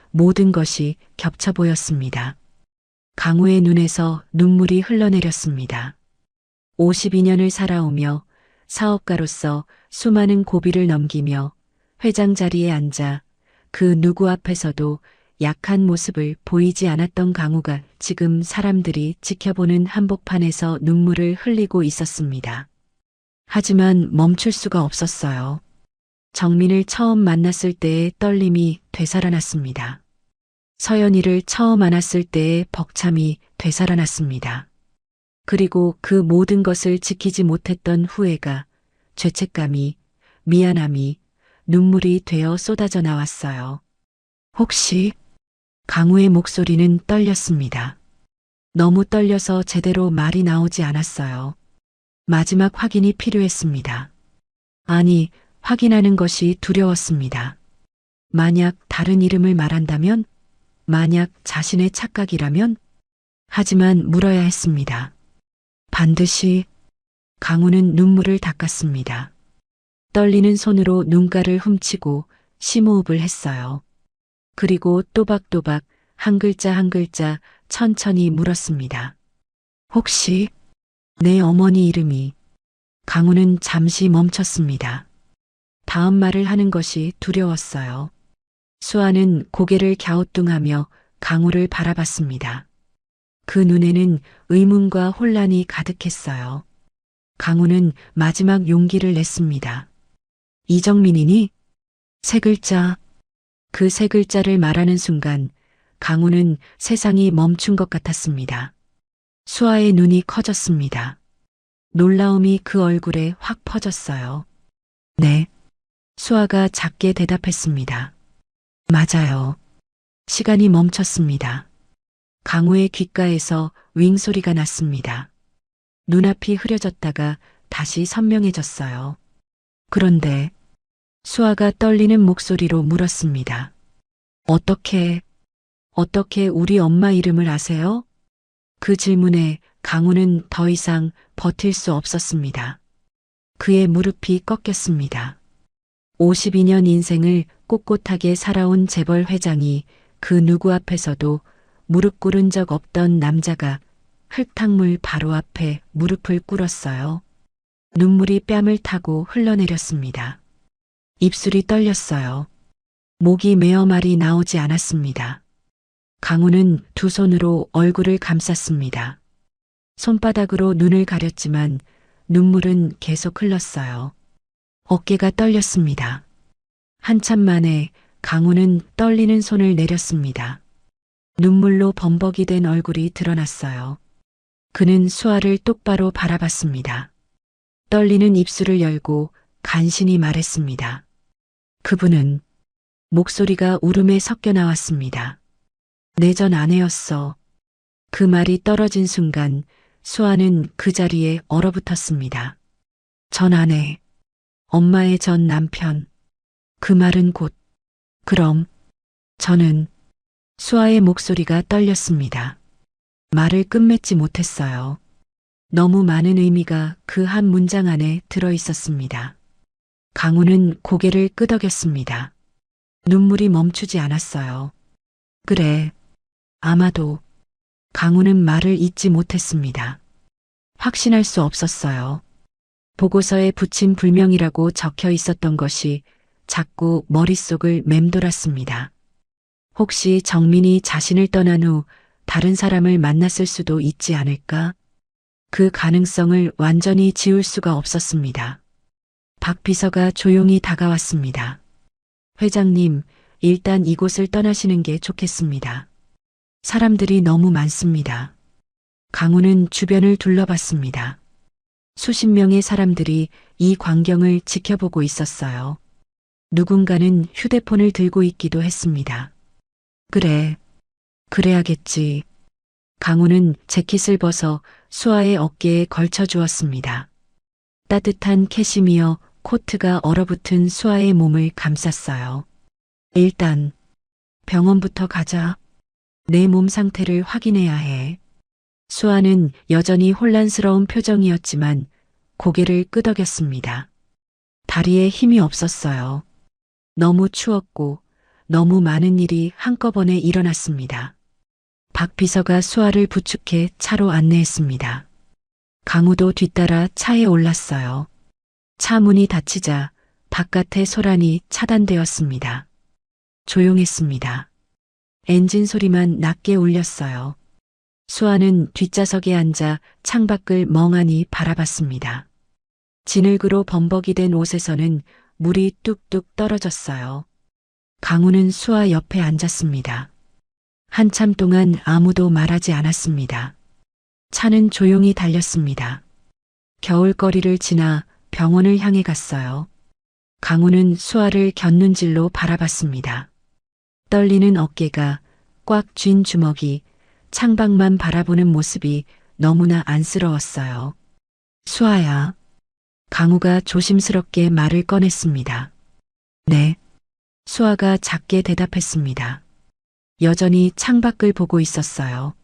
모든 것이 겹쳐 보였습니다. 강우의 눈에서 눈물이 흘러내렸습니다. 52년을 살아오며 사업가로서 수많은 고비를 넘기며 회장 자리에 앉아 그 누구 앞에서도 약한 모습을 보이지 않았던 강우가 지금 사람들이 지켜보는 한복판에서 눈물을 흘리고 있었습니다. 하지만 멈출 수가 없었어요. 정민을 처음 만났을 때의 떨림이 되살아났습니다. 서연이를 처음 안았을 때의 벅참이 되살아났습니다. 그리고 그 모든 것을 지키지 못했던 후회가, 죄책감이, 미안함이, 눈물이 되어 쏟아져 나왔어요. 혹시 강우의 목소리는 떨렸습니다. 너무 떨려서 제대로 말이 나오지 않았어요. 마지막 확인이 필요했습니다. 아니, 확인하는 것이 두려웠습니다. 만약 다른 이름을 말한다면? 만약 자신의 착각이라면? 하지만 물어야 했습니다. 반드시. 강우는 눈물을 닦았습니다. 떨리는 손으로 눈가를 훔치고 심호흡을 했어요. 그리고 또박또박 한 글자 한 글자 천천히 물었습니다. 혹시 내 어머니 이름이. 강우는 잠시 멈췄습니다. 다음 말을 하는 것이 두려웠어요. 수아는 고개를 갸우뚱하며 강우를 바라봤습니다. 그 눈에는 의문과 혼란이 가득했어요. 강우는 마지막 용기를 냈습니다. 이정민이니? 세 글자. 그 세 글자를 말하는 순간 강우는 세상이 멈춘 것 같았습니다. 수아의 눈이 커졌습니다. 놀라움이 그 얼굴에 확 퍼졌어요. 네. 수아가 작게 대답했습니다. 맞아요. 시간이 멈췄습니다. 강우의 귓가에서 윙 소리가 났습니다. 눈앞이 흐려졌다가 다시 선명해졌어요. 그런데 수아가 떨리는 목소리로 물었습니다. 어떻게 우리 엄마 이름을 아세요? 그 질문에 강우는 더 이상 버틸 수 없었습니다. 그의 무릎이 꺾였습니다. 52년 인생을 꼿꼿하게 살아온 재벌 회장이 그 누구 앞에서도 무릎 꿇은 적 없던 남자가 흙탕물 바로 앞에 무릎을 꿇었어요. 눈물이 뺨을 타고 흘러내렸습니다. 입술이 떨렸어요. 목이 메어 말이 나오지 않았습니다. 강우는 두 손으로 얼굴을 감쌌습니다. 손바닥으로 눈을 가렸지만 눈물은 계속 흘렀어요. 어깨가 떨렸습니다. 한참 만에 강우는 떨리는 손을 내렸습니다. 눈물로 범벅이 된 얼굴이 드러났어요. 그는 수아를 똑바로 바라봤습니다. 떨리는 입술을 열고 간신히 말했습니다. 그분은 목소리가 울음에 섞여 나왔습니다. 내 전 아내였어. 그 말이 떨어진 순간 수아는 그 자리에 얼어붙었습니다. 전 아내, 엄마의 전 남편. 그 말은 곧, 그럼, 저는 수아의 목소리가 떨렸습니다. 말을 끝맺지 못했어요. 너무 많은 의미가 그 한 문장 안에 들어 있었습니다. 강우는 고개를 끄덕였습니다. 눈물이 멈추지 않았어요. 그래, 아마도 강우는 말을 잇지 못했습니다. 확신할 수 없었어요. 보고서에 붙인 불명이라고 적혀 있었던 것이 자꾸 머릿속을 맴돌았습니다. 혹시 정민이 자신을 떠난 후 다른 사람을 만났을 수도 있지 않을까? 그 가능성을 완전히 지울 수가 없었습니다. 박 비서가 조용히 다가왔습니다. 회장님, 일단 이곳을 떠나시는 게 좋겠습니다. 사람들이 너무 많습니다. 강우는 주변을 둘러봤습니다. 수십 명의 사람들이 이 광경을 지켜보고 있었어요. 누군가는 휴대폰을 들고 있기도 했습니다. 그래, 그래야겠지. 강우는 재킷을 벗어 수아의 어깨에 걸쳐 주었습니다. 따뜻한 캐시미어 코트가 얼어붙은 수아의 몸을 감쌌어요. 일단 병원부터 가자. 내 몸 상태를 확인해야 해. 수아는 여전히 혼란스러운 표정이었지만 고개를 끄덕였습니다. 다리에 힘이 없었어요. 너무 추웠고 너무 많은 일이 한꺼번에 일어났습니다. 박 비서가 수아를 부축해 차로 안내했습니다. 강우도 뒤따라 차에 올랐어요. 차 문이 닫히자 바깥의 소란이 차단되었습니다. 조용했습니다. 엔진 소리만 낮게 울렸어요. 수아는 뒷좌석에 앉아 창밖을 멍하니 바라봤습니다. 진흙으로 범벅이 된 옷에서는 물이 뚝뚝 떨어졌어요. 강우는 수아 옆에 앉았습니다. 한참 동안 아무도 말하지 않았습니다. 차는 조용히 달렸습니다. 겨울거리를 지나 병원을 향해 갔어요. 강우는 수아를 곁눈질로 바라봤습니다. 떨리는 어깨가 꽉 쥔 주먹이 창밖만 바라보는 모습이 너무나 안쓰러웠어요. 수아야. 강우가 조심스럽게 말을 꺼냈습니다. 네. 수아가 작게 대답했습니다. 여전히 창밖을 보고 있었어요.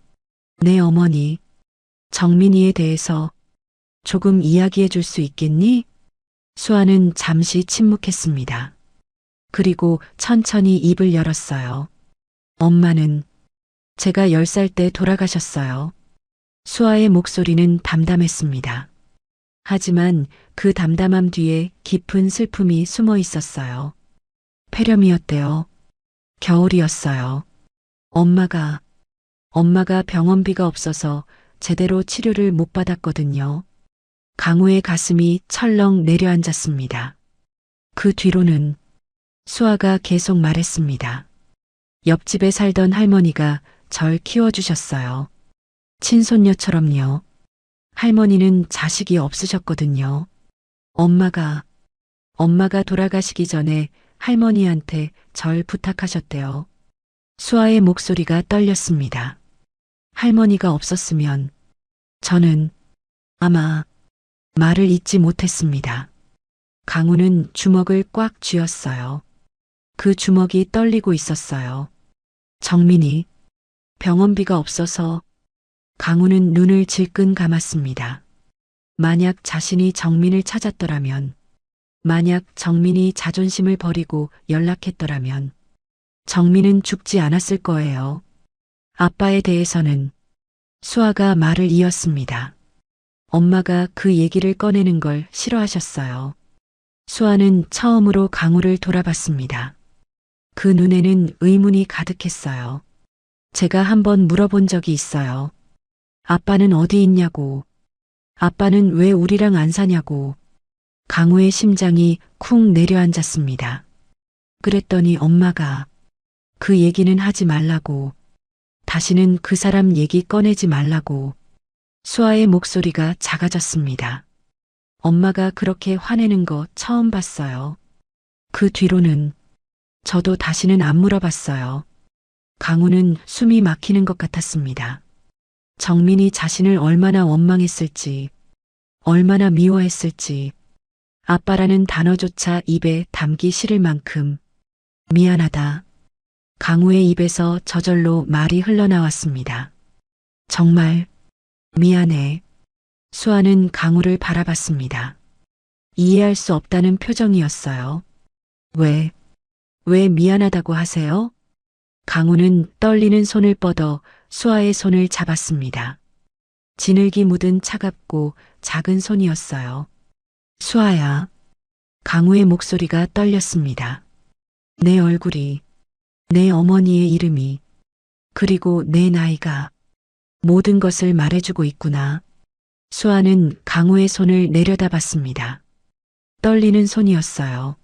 내 어머니, 정민이에 대해서 조금 이야기해 줄 수 있겠니? 수아는 잠시 침묵했습니다. 그리고 천천히 입을 열었어요. 엄마는 제가 10살 때 돌아가셨어요. 수아의 목소리는 담담했습니다. 하지만 그 담담함 뒤에 깊은 슬픔이 숨어 있었어요. 폐렴이었대요. 겨울이었어요. 엄마가 병원비가 없어서 제대로 치료를 못 받았거든요. 강우의 가슴이 철렁 내려앉았습니다. 그 뒤로는 수아가 계속 말했습니다. 옆집에 살던 할머니가 절 키워주셨어요. 친손녀처럼요. 할머니는 자식이 없으셨거든요. 엄마가 돌아가시기 전에 할머니한테 절 부탁하셨대요. 수아의 목소리가 떨렸습니다. 할머니가 없었으면 저는 아마 말을 잇지 못했습니다. 강우는 주먹을 꽉 쥐었어요. 그 주먹이 떨리고 있었어요. 정민이 병원비가 없어서. 강우는 눈을 질끈 감았습니다. 만약 자신이 정민을 찾았더라면, 만약 정민이 자존심을 버리고 연락했더라면 정민은 죽지 않았을 거예요. 아빠에 대해서는 수아가 말을 이었습니다. 엄마가 그 얘기를 꺼내는 걸 싫어하셨어요. 수아는 처음으로 강우를 돌아봤습니다. 그 눈에는 의문이 가득했어요. 제가 한번 물어본 적이 있어요. 아빠는 어디 있냐고. 아빠는 왜 우리랑 안 사냐고. 강우의 심장이 쿵 내려앉았습니다. 그랬더니 엄마가 그 얘기는 하지 말라고. 다시는 그 사람 얘기 꺼내지 말라고. 수아의 목소리가 작아졌습니다. 엄마가 그렇게 화내는 거 처음 봤어요. 그 뒤로는 저도 다시는 안 물어봤어요. 강우는 숨이 막히는 것 같았습니다. 정민이 자신을 얼마나 원망했을지, 얼마나 미워했을지, 아빠라는 단어조차 입에 담기 싫을 만큼 미안하다. 강우의 입에서 저절로 말이 흘러나왔습니다. 정말 미안해. 수아는 강우를 바라봤습니다. 이해할 수 없다는 표정이었어요. 왜 미안하다고 하세요? 강우는 떨리는 손을 뻗어 수아의 손을 잡았습니다. 진흙이 묻은 차갑고 작은 손이었어요. 수아야. 강우의 목소리가 떨렸습니다. 내 얼굴이, 내 어머니의 이름이, 그리고 내 나이가 모든 것을 말해주고 있구나. 수아는 강우의 손을 내려다봤습니다. 떨리는 손이었어요.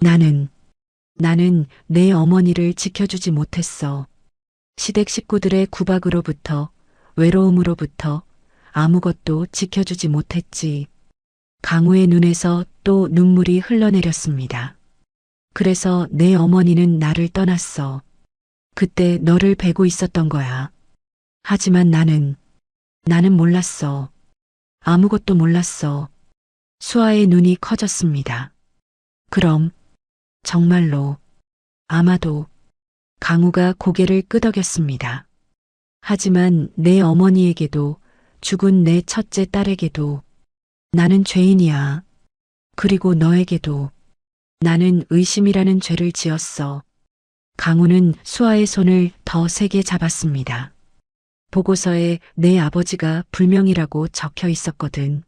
나는 내 어머니를 지켜주지 못했어. 시댁 식구들의 구박으로부터, 외로움으로부터 아무것도 지켜주지 못했지. 강우의 눈에서 또 눈물이 흘러내렸습니다. 그래서 내 어머니는 나를 떠났어. 그때 너를 베고 있었던 거야. 하지만 나는 몰랐어. 아무것도 몰랐어. 수아의 눈이 커졌습니다. 그럼 정말로 아마도. 강우가 고개를 끄덕였습니다. 하지만 내 어머니에게도 죽은 내 첫째 딸에게도 나는 죄인이야. 그리고 너에게도 나는 의심이라는 죄를 지었어. 강우는 수아의 손을 더 세게 잡았습니다. 보고서에 내 아버지가 불명이라고 적혀 있었거든.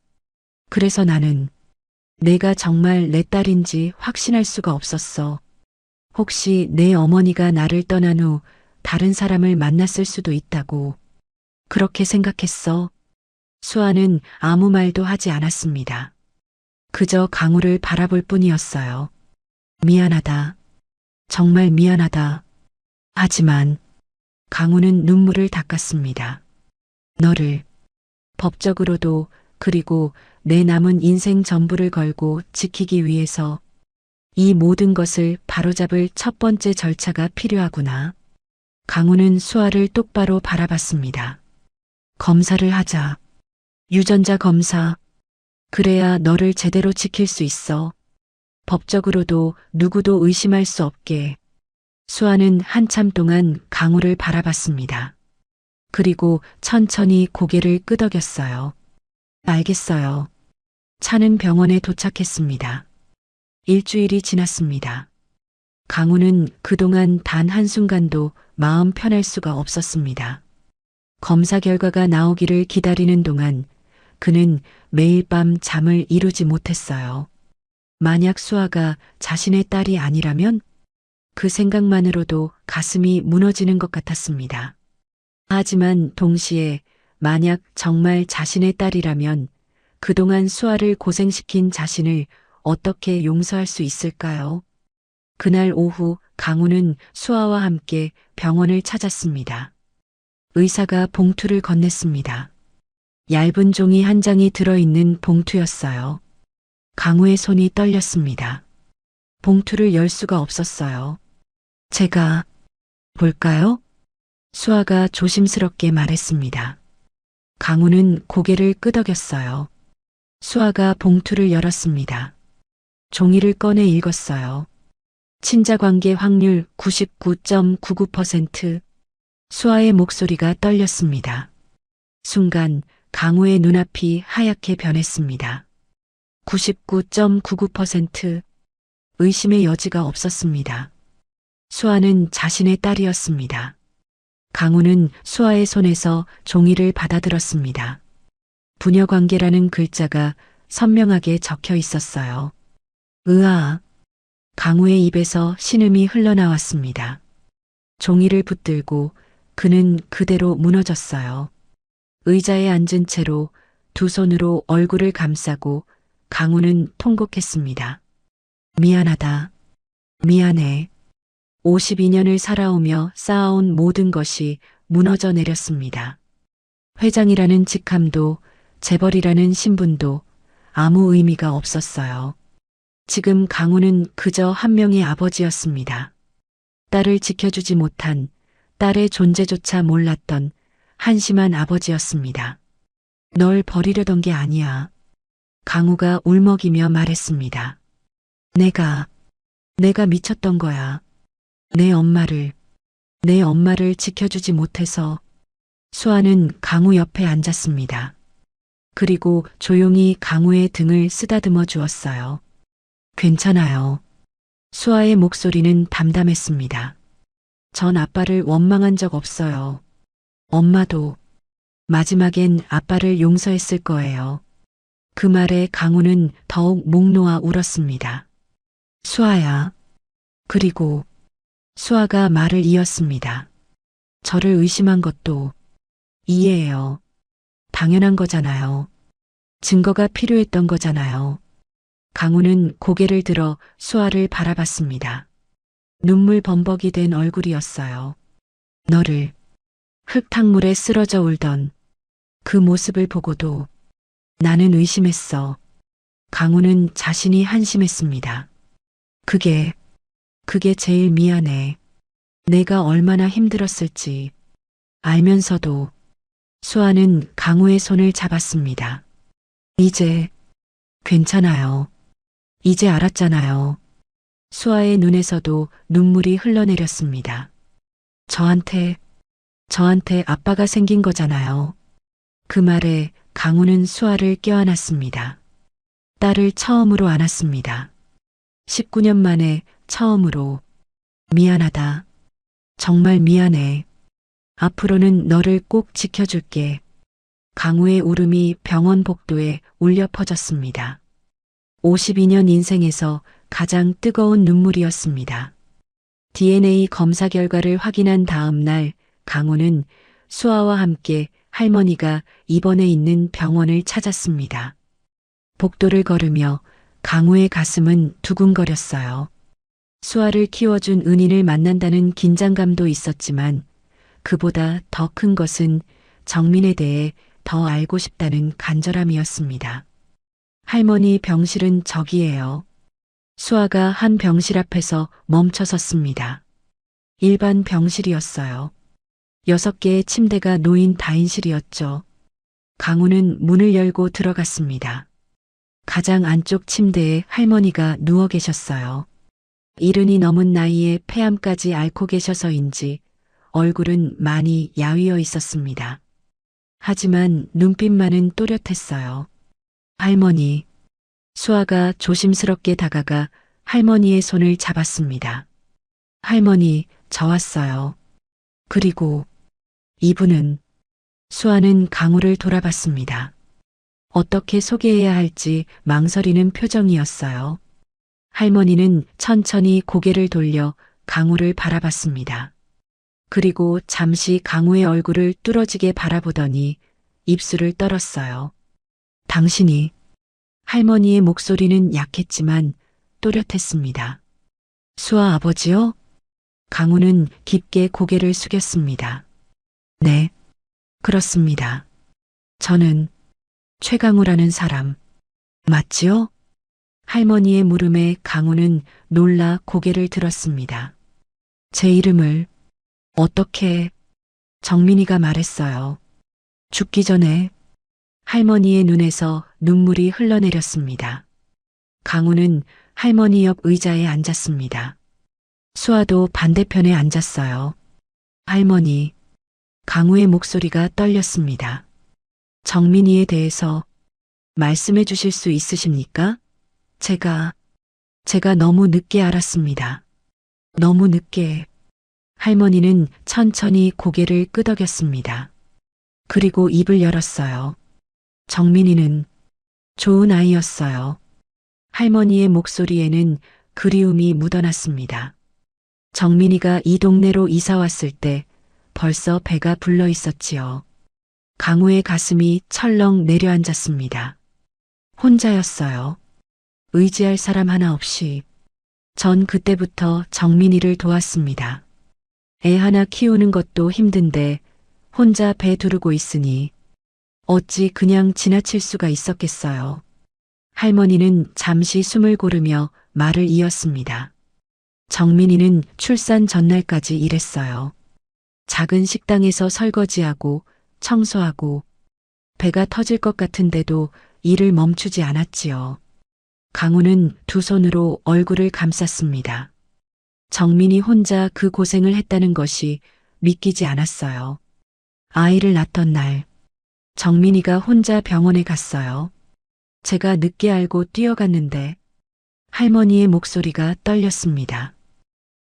그래서 나는 내가 정말 내 딸인지 확신할 수가 없었어. 혹시 내 어머니가 나를 떠난 후 다른 사람을 만났을 수도 있다고. 그렇게 생각했어. 수아는 아무 말도 하지 않았습니다. 그저 강우를 바라볼 뿐이었어요. 미안하다. 정말 미안하다. 하지만 강우는 눈물을 닦았습니다. 너를 법적으로도 그리고 내 남은 인생 전부를 걸고 지키기 위해서 이 모든 것을 바로잡을 첫 번째 절차가 필요하구나. 강우는 수아를 똑바로 바라봤습니다. 검사를 하자. 유전자 검사. 그래야 너를 제대로 지킬 수 있어. 법적으로도 누구도 의심할 수 없게. 수아는 한참 동안 강우를 바라봤습니다. 그리고 천천히 고개를 끄덕였어요. 알겠어요. 차는 병원에 도착했습니다. 일주일이 지났습니다. 강우는 그동안 단 한순간도 마음 편할 수가 없었습니다. 검사 결과가 나오기를 기다리는 동안 그는 매일 밤 잠을 이루지 못했어요. 만약 수아가 자신의 딸이 아니라면 그 생각만으로도 가슴이 무너지는 것 같았습니다. 하지만 동시에 만약 정말 자신의 딸이라면 그동안 수아를 고생시킨 자신을 어떻게 용서할 수 있을까요? 그날 오후 강우는 수아와 함께 병원을 찾았습니다. 의사가 봉투를 건넸습니다. 얇은 종이 한 장이 들어있는 봉투였어요. 강우의 손이 떨렸습니다. 봉투를 열 수가 없었어요. 제가 볼까요? 수아가 조심스럽게 말했습니다. 강우는 고개를 끄덕였어요. 수아가 봉투를 열었습니다. 종이를 꺼내 읽었어요. 친자관계 확률 99.99%. 수아의 목소리가 떨렸습니다. 순간 강우의 눈앞이 하얗게 변했습니다. 99.99%. 의심의 여지가 없었습니다. 수아는 자신의 딸이었습니다. 강우는 수아의 손에서 종이를 받아들었습니다. 부녀관계라는 글자가 선명하게 적혀 있었어요. 으아. 강우의 입에서 신음이 흘러나왔습니다. 종이를 붙들고 그는 그대로 무너졌어요. 의자에 앉은 채로 두 손으로 얼굴을 감싸고 강우는 통곡했습니다. 미안하다. 미안해. 52년을 살아오며 쌓아온 모든 것이 무너져 내렸습니다. 회장이라는 직함도 재벌이라는 신분도 아무 의미가 없었어요. 지금 강우는 그저 한 명의 아버지였습니다. 딸을 지켜주지 못한, 딸의 존재조차 몰랐던 한심한 아버지였습니다. 널 버리려던 게 아니야. 강우가 울먹이며 말했습니다. 내가 미쳤던 거야. 내 엄마를 지켜주지 못해서. 수아는 강우 옆에 앉았습니다. 그리고 조용히 강우의 등을 쓰다듬어 주었어요. 괜찮아요. 수아의 목소리는 담담했습니다. 전 아빠를 원망한 적 없어요. 엄마도 마지막엔 아빠를 용서했을 거예요. 그 말에 강우는 더욱 목 놓아 울었습니다. 수아야. 그리고 수아가 말을 이었습니다. 저를 의심한 것도 이해해요. 당연한 거잖아요. 증거가 필요했던 거잖아요. 강우는 고개를 들어 수아를 바라봤습니다. 눈물 범벅이 된 얼굴이었어요. 너를 흙탕물에 쓰러져 울던 그 모습을 보고도 나는 의심했어. 강우는 자신이 한심했습니다. 그게 제일 미안해. 내가 얼마나 힘들었을지 알면서도. 수아는 강우의 손을 잡았습니다. 이제 괜찮아요. 이제 알았잖아요. 수아의 눈에서도 눈물이 흘러내렸습니다. 저한테 아빠가 생긴 거잖아요. 그 말에 강우는 수아를 껴안았습니다. 딸을 처음으로 안았습니다. 19년 만에 처음으로. 미안하다. 정말 미안해. 앞으로는 너를 꼭 지켜줄게. 강우의 울음이 병원 복도에 울려 퍼졌습니다. 52년 인생에서 가장 뜨거운 눈물이었습니다. DNA 검사 결과를 확인한 다음 날 강우는 수아와 함께 할머니가 입원해 있는 병원을 찾았습니다. 복도를 걸으며 강우의 가슴은 두근거렸어요. 수아를 키워준 은인을 만난다는 긴장감도 있었지만 그보다 더 큰 것은 정민에 대해 더 알고 싶다는 간절함이었습니다. 할머니 병실은 저기예요. 수아가 한 병실 앞에서 멈춰 섰습니다. 일반 병실이었어요. 6개의 침대가 놓인 다인실이었죠. 강우는 문을 열고 들어갔습니다. 가장 안쪽 침대에 할머니가 누워 계셨어요. 70이 넘은 나이에 폐암까지 앓고 계셔서인지 얼굴은 많이 야위어 있었습니다. 하지만 눈빛만은 또렷했어요. 할머니. 수아가 조심스럽게 다가가 할머니의 손을 잡았습니다. 할머니, 저 왔어요. 그리고 이분은. 수아는 강우를 돌아봤습니다. 어떻게 소개해야 할지 망설이는 표정이었어요. 할머니는 천천히 고개를 돌려 강우를 바라봤습니다. 그리고 잠시 강우의 얼굴을 뚫어지게 바라보더니 입술을 떨었어요. 당신이. 할머니의 목소리는 약했지만 또렷했습니다. 수아 아버지요? 강우는 깊게 고개를 숙였습니다. 네, 그렇습니다. 저는 최강우라는 사람, 맞지요? 할머니의 물음에 강우는 놀라 고개를 들었습니다. 제 이름을 어떻게 정민이가 말했어요. 죽기 전에 할머니의 눈에서 눈물이 흘러내렸습니다. 강우는 할머니 옆 의자에 앉았습니다. 수아도 반대편에 앉았어요. 할머니, 강우의 목소리가 떨렸습니다. 정민이에 대해서 말씀해 주실 수 있으십니까? 제가 너무 늦게 알았습니다. 너무 늦게. 할머니는 천천히 고개를 끄덕였습니다. 그리고 입을 열었어요. 정민이는 좋은 아이였어요. 할머니의 목소리에는 그리움이 묻어났습니다. 정민이가 이 동네로 이사 왔을 때 벌써 배가 불러 있었지요. 강우의 가슴이 철렁 내려앉았습니다. 혼자였어요. 의지할 사람 하나 없이. 전 그때부터 정민이를 도왔습니다. 애 하나 키우는 것도 힘든데 혼자 배 두르고 있으니 어찌 그냥 지나칠 수가 있었겠어요. 할머니는 잠시 숨을 고르며 말을 이었습니다. 정민이는 출산 전날까지 일했어요. 작은 식당에서 설거지하고 청소하고 배가 터질 것 같은데도 일을 멈추지 않았지요. 강우는 두 손으로 얼굴을 감쌌습니다. 정민이 혼자 그 고생을 했다는 것이 믿기지 않았어요. 아이를 낳던 날, 정민이가 혼자 병원에 갔어요. 제가 늦게 알고 뛰어갔는데 할머니의 목소리가 떨렸습니다.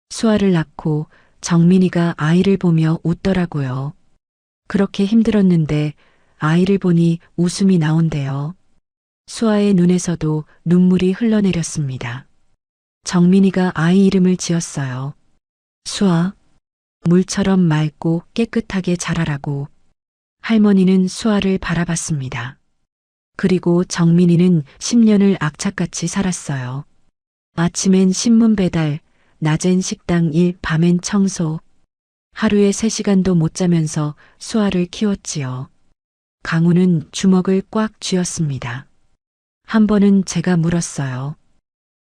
수아를 낳고 정민이가 아이를 보며 웃더라고요. 그렇게 힘들었는데 아이를 보니 웃음이 나온대요. 수아의 눈에서도 눈물이 흘러내렸습니다. 정민이가 아이 이름을 지었어요. 수아, 물처럼 맑고 깨끗하게 자라라고. 할머니는 수아를 바라봤습니다. 그리고 정민이는 10년을 악착같이 살았어요. 아침엔 신문 배달, 낮엔 식당 일, 밤엔 청소. 하루에 3시간도 못 자면서 수아를 키웠지요. 강우는 주먹을 꽉 쥐었습니다. 한 번은 제가 물었어요.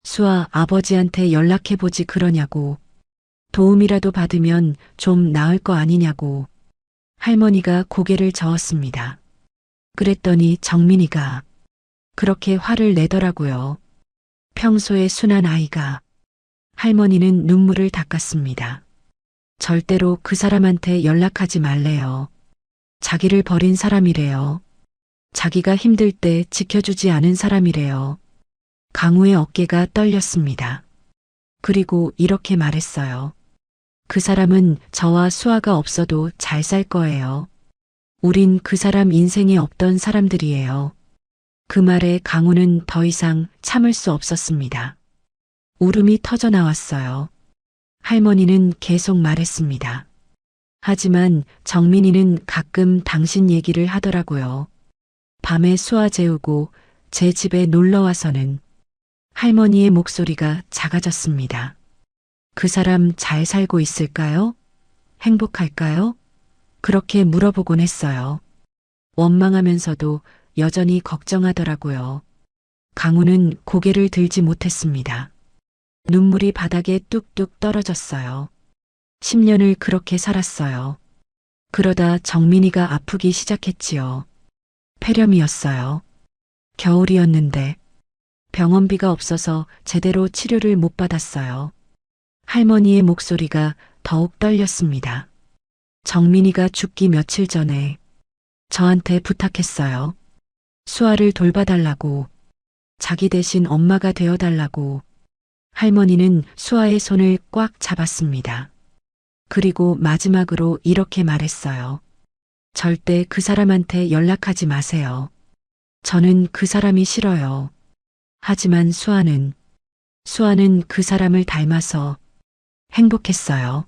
수아, 아버지한테 연락해보지 그러냐고. 도움이라도 받으면 좀 나을 거 아니냐고. 할머니가 고개를 저었습니다. 그랬더니 정민이가 그렇게 화를 내더라고요. 평소에 순한 아이가. 할머니는 눈물을 닦았습니다. 절대로 그 사람한테 연락하지 말래요. 자기를 버린 사람이래요. 자기가 힘들 때 지켜주지 않은 사람이래요. 강우의 어깨가 떨렸습니다. 그리고 이렇게 말했어요. 그 사람은 저와 수아가 없어도 잘 살 거예요. 우린 그 사람 인생에 없던 사람들이에요. 그 말에 강우는 더 이상 참을 수 없었습니다. 울음이 터져 나왔어요. 할머니는 계속 말했습니다. 하지만 정민이는 가끔 당신 얘기를 하더라고요. 밤에 수아 재우고 제 집에 놀러 와서는. 할머니의 목소리가 작아졌습니다. 그 사람 잘 살고 있을까요? 행복할까요? 그렇게 물어보곤 했어요. 원망하면서도 여전히 걱정하더라고요. 강우는 고개를 들지 못했습니다. 눈물이 바닥에 뚝뚝 떨어졌어요. 10년을 그렇게 살았어요. 그러다 정민이가 아프기 시작했지요. 폐렴이었어요. 겨울이었는데 병원비가 없어서 제대로 치료를 못 받았어요. 할머니의 목소리가 더욱 떨렸습니다. 정민이가 죽기 며칠 전에 저한테 부탁했어요. 수아를 돌봐달라고. 자기 대신 엄마가 되어달라고. 할머니는 수아의 손을 꽉 잡았습니다. 그리고 마지막으로 이렇게 말했어요. 절대 그 사람한테 연락하지 마세요. 저는 그 사람이 싫어요. 하지만 수아는 그 사람을 닮아서 행복했어요.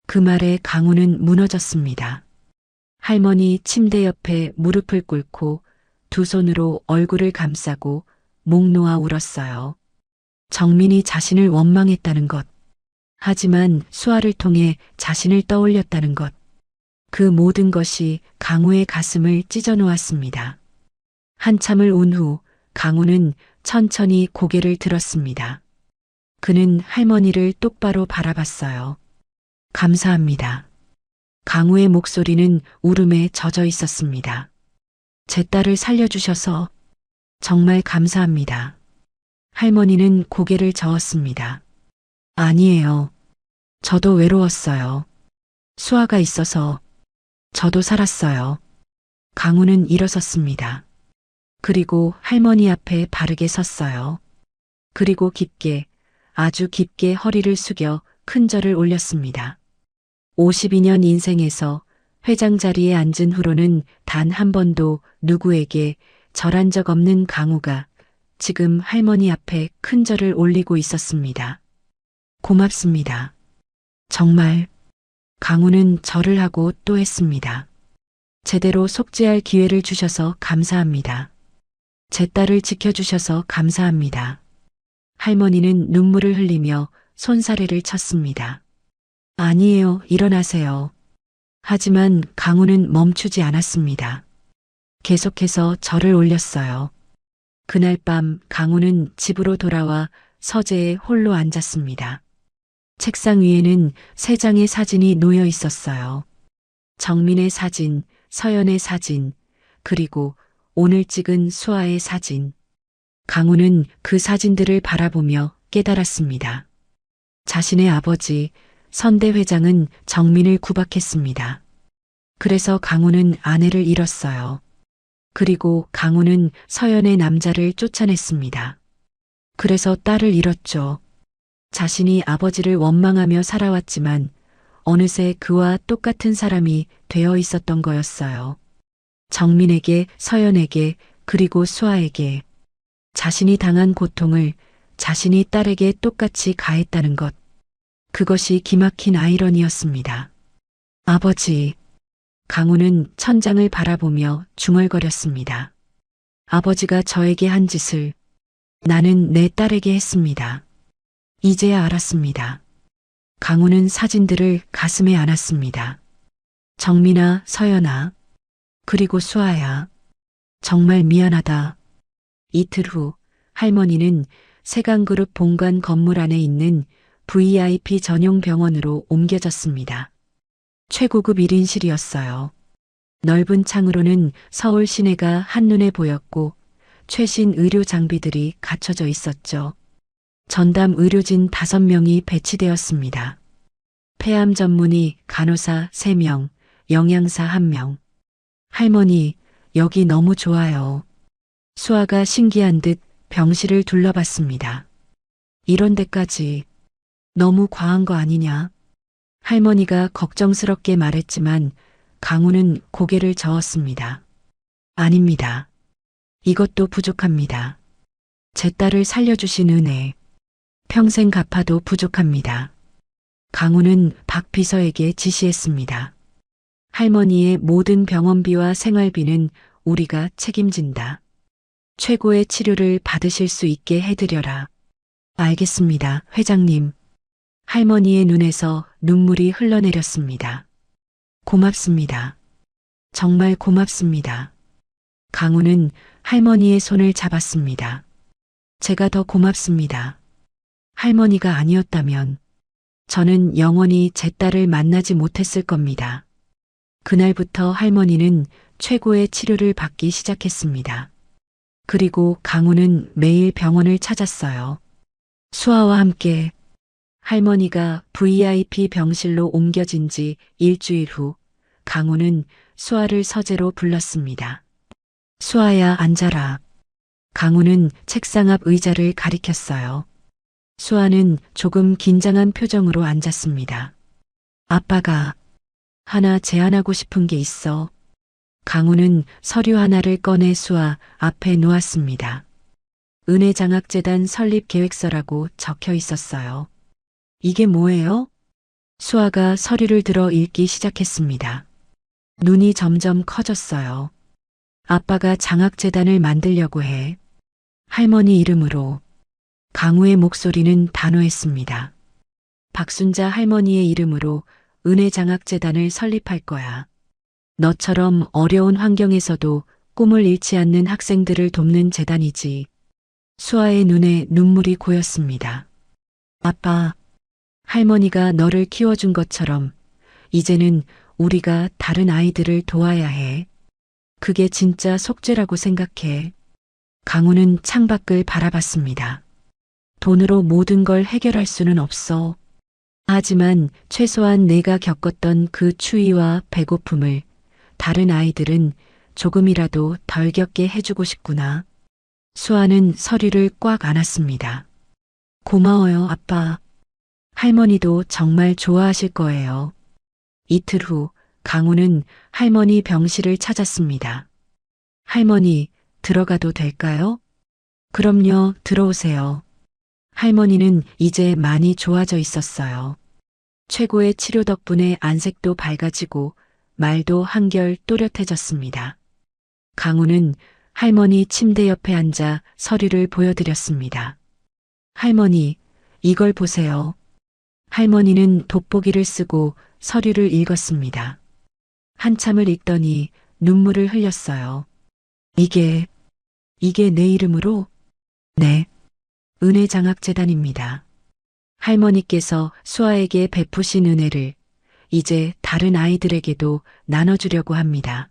그 말에 강우는 무너졌습니다. 할머니 침대 옆에 무릎을 꿇고 두 손으로 얼굴을 감싸고 목 놓아 울었어요. 정민이 자신을 원망했다는 것, 하지만 수아를 통해 자신을 떠올렸다는 것. 그 모든 것이 강우의 가슴을 찢어 놓았습니다. 한참을 온 후 강우는 천천히 고개를 들었습니다. 그는 할머니를 똑바로 바라봤어요. 감사합니다. 강우의 목소리는 울음에 젖어 있었습니다. 제 딸을 살려주셔서 정말 감사합니다. 할머니는 고개를 저었습니다. 아니에요. 저도 외로웠어요. 수아가 있어서 저도 살았어요. 강우는 일어섰습니다. 그리고 할머니 앞에 바르게 섰어요. 그리고 깊게, 아주 깊게 허리를 숙여 큰 절을 올렸습니다. 52년 인생에서 회장 자리에 앉은 후로는 단 한 번도 누구에게 절한 적 없는 강우가 지금 할머니 앞에 큰 절을 올리고 있었습니다. 고맙습니다. 정말. 강우는 절을 하고 또 했습니다. 제대로 속죄할 기회를 주셔서 감사합니다. 제 딸을 지켜주셔서 감사합니다. 할머니는 눈물을 흘리며 손사래를 쳤습니다. 아니에요, 일어나세요. 하지만 강우는 멈추지 않았습니다. 계속해서 절을 올렸어요. 그날 밤 강우는 집으로 돌아와 서재에 홀로 앉았습니다. 책상 위에는 세 장의 사진이 놓여 있었어요. 정민의 사진, 서연의 사진, 그리고 오늘 찍은 수아의 사진. 강우는 그 사진들을 바라보며 깨달았습니다. 자신의 아버지, 선대 회장은 정민을 구박했습니다. 그래서 강우는 아내를 잃었어요. 그리고 강우는 서연의 남자를 쫓아냈습니다. 그래서 딸을 잃었죠. 자신이 아버지를 원망하며 살아왔지만 어느새 그와 똑같은 사람이 되어 있었던 거였어요. 정민에게, 서연에게, 그리고 수아에게 자신이 당한 고통을 자신이 딸에게 똑같이 가했다는 것. 그것이 기막힌 아이러니였습니다. 아버지. 강우는 천장을 바라보며 중얼거렸습니다. 아버지가 저에게 한 짓을 나는 내 딸에게 했습니다. 이제야 알았습니다. 강우는 사진들을 가슴에 안았습니다. 정민아, 서연아, 그리고 수아야. 정말 미안하다. 이틀 후 할머니는 세강그룹 본관 건물 안에 있는 VIP 전용 병원으로 옮겨졌습니다. 최고급 1인실이었어요. 넓은 창으로는 서울 시내가 한눈에 보였고 최신 의료 장비들이 갖춰져 있었죠. 전담 의료진 5명이 배치되었습니다. 폐암 전문의 간호사 3명, 영양사 1명. 할머니, 여기 너무 좋아요. 수아가 신기한 듯 병실을 둘러봤습니다. 이런 데까지 너무 과한 거 아니냐? 할머니가 걱정스럽게 말했지만 강우는 고개를 저었습니다. 아닙니다. 이것도 부족합니다. 제 딸을 살려주신 은혜. 평생 갚아도 부족합니다. 강우는 박 비서에게 지시했습니다. 할머니의 모든 병원비와 생활비는 우리가 책임진다. 최고의 치료를 받으실 수 있게 해드려라. 알겠습니다, 회장님. 할머니의 눈에서 눈물이 흘러내렸습니다. 고맙습니다. 정말 고맙습니다. 강우는 할머니의 손을 잡았습니다. 제가 더 고맙습니다. 할머니가 아니었다면 저는 영원히 제 딸을 만나지 못했을 겁니다. 그날부터 할머니는 최고의 치료를 받기 시작했습니다. 그리고 강우는 매일 병원을 찾았어요. 수아와 함께 할머니가 VIP 병실로 옮겨진 지 일주일 후 강우는 수아를 서재로 불렀습니다. 수아야, 앉아라. 강우는 책상 앞 의자를 가리켰어요. 수아는 조금 긴장한 표정으로 앉았습니다. 아빠가 하나 제안하고 싶은 게 있어. 강우는 서류 하나를 꺼내 수아 앞에 놓았습니다. 은혜장학재단 설립 계획서라고 적혀 있었어요. 이게 뭐예요? 수아가 서류를 들어 읽기 시작했습니다. 눈이 점점 커졌어요. 아빠가 장학재단을 만들려고 해. 할머니 이름으로. 강우의 목소리는 단호했습니다. 박순자 할머니의 이름으로 은혜장학재단을 설립할 거야. 너처럼 어려운 환경에서도 꿈을 잃지 않는 학생들을 돕는 재단이지. 수아의 눈에 눈물이 고였습니다. 아빠, 할머니가 너를 키워준 것처럼 이제는 우리가 다른 아이들을 도와야 해. 그게 진짜 속죄라고 생각해. 강우는 창밖을 바라봤습니다. 돈으로 모든 걸 해결할 수는 없어. 하지만 최소한 내가 겪었던 그 추위와 배고픔을 다른 아이들은 조금이라도 덜 겪게 해주고 싶구나. 수아는 서류를 꽉 안았습니다. 고마워요, 아빠. 할머니도 정말 좋아하실 거예요. 이틀 후 강우는 할머니 병실을 찾았습니다. 할머니, 들어가도 될까요? 그럼요, 들어오세요. 할머니는 이제 많이 좋아져 있었어요. 최고의 치료 덕분에 안색도 밝아지고 말도 한결 또렷해졌습니다. 강우는 할머니 침대 옆에 앉아 서류를 보여드렸습니다. 할머니, 이걸 보세요. 할머니는 돋보기를 쓰고 서류를 읽었습니다. 한참을 읽더니 눈물을 흘렸어요. 이게 내 이름으로? 네. 은혜장학재단입니다. 할머니께서 수아에게 베푸신 은혜를 이제 다른 아이들에게도 나눠주려고 합니다.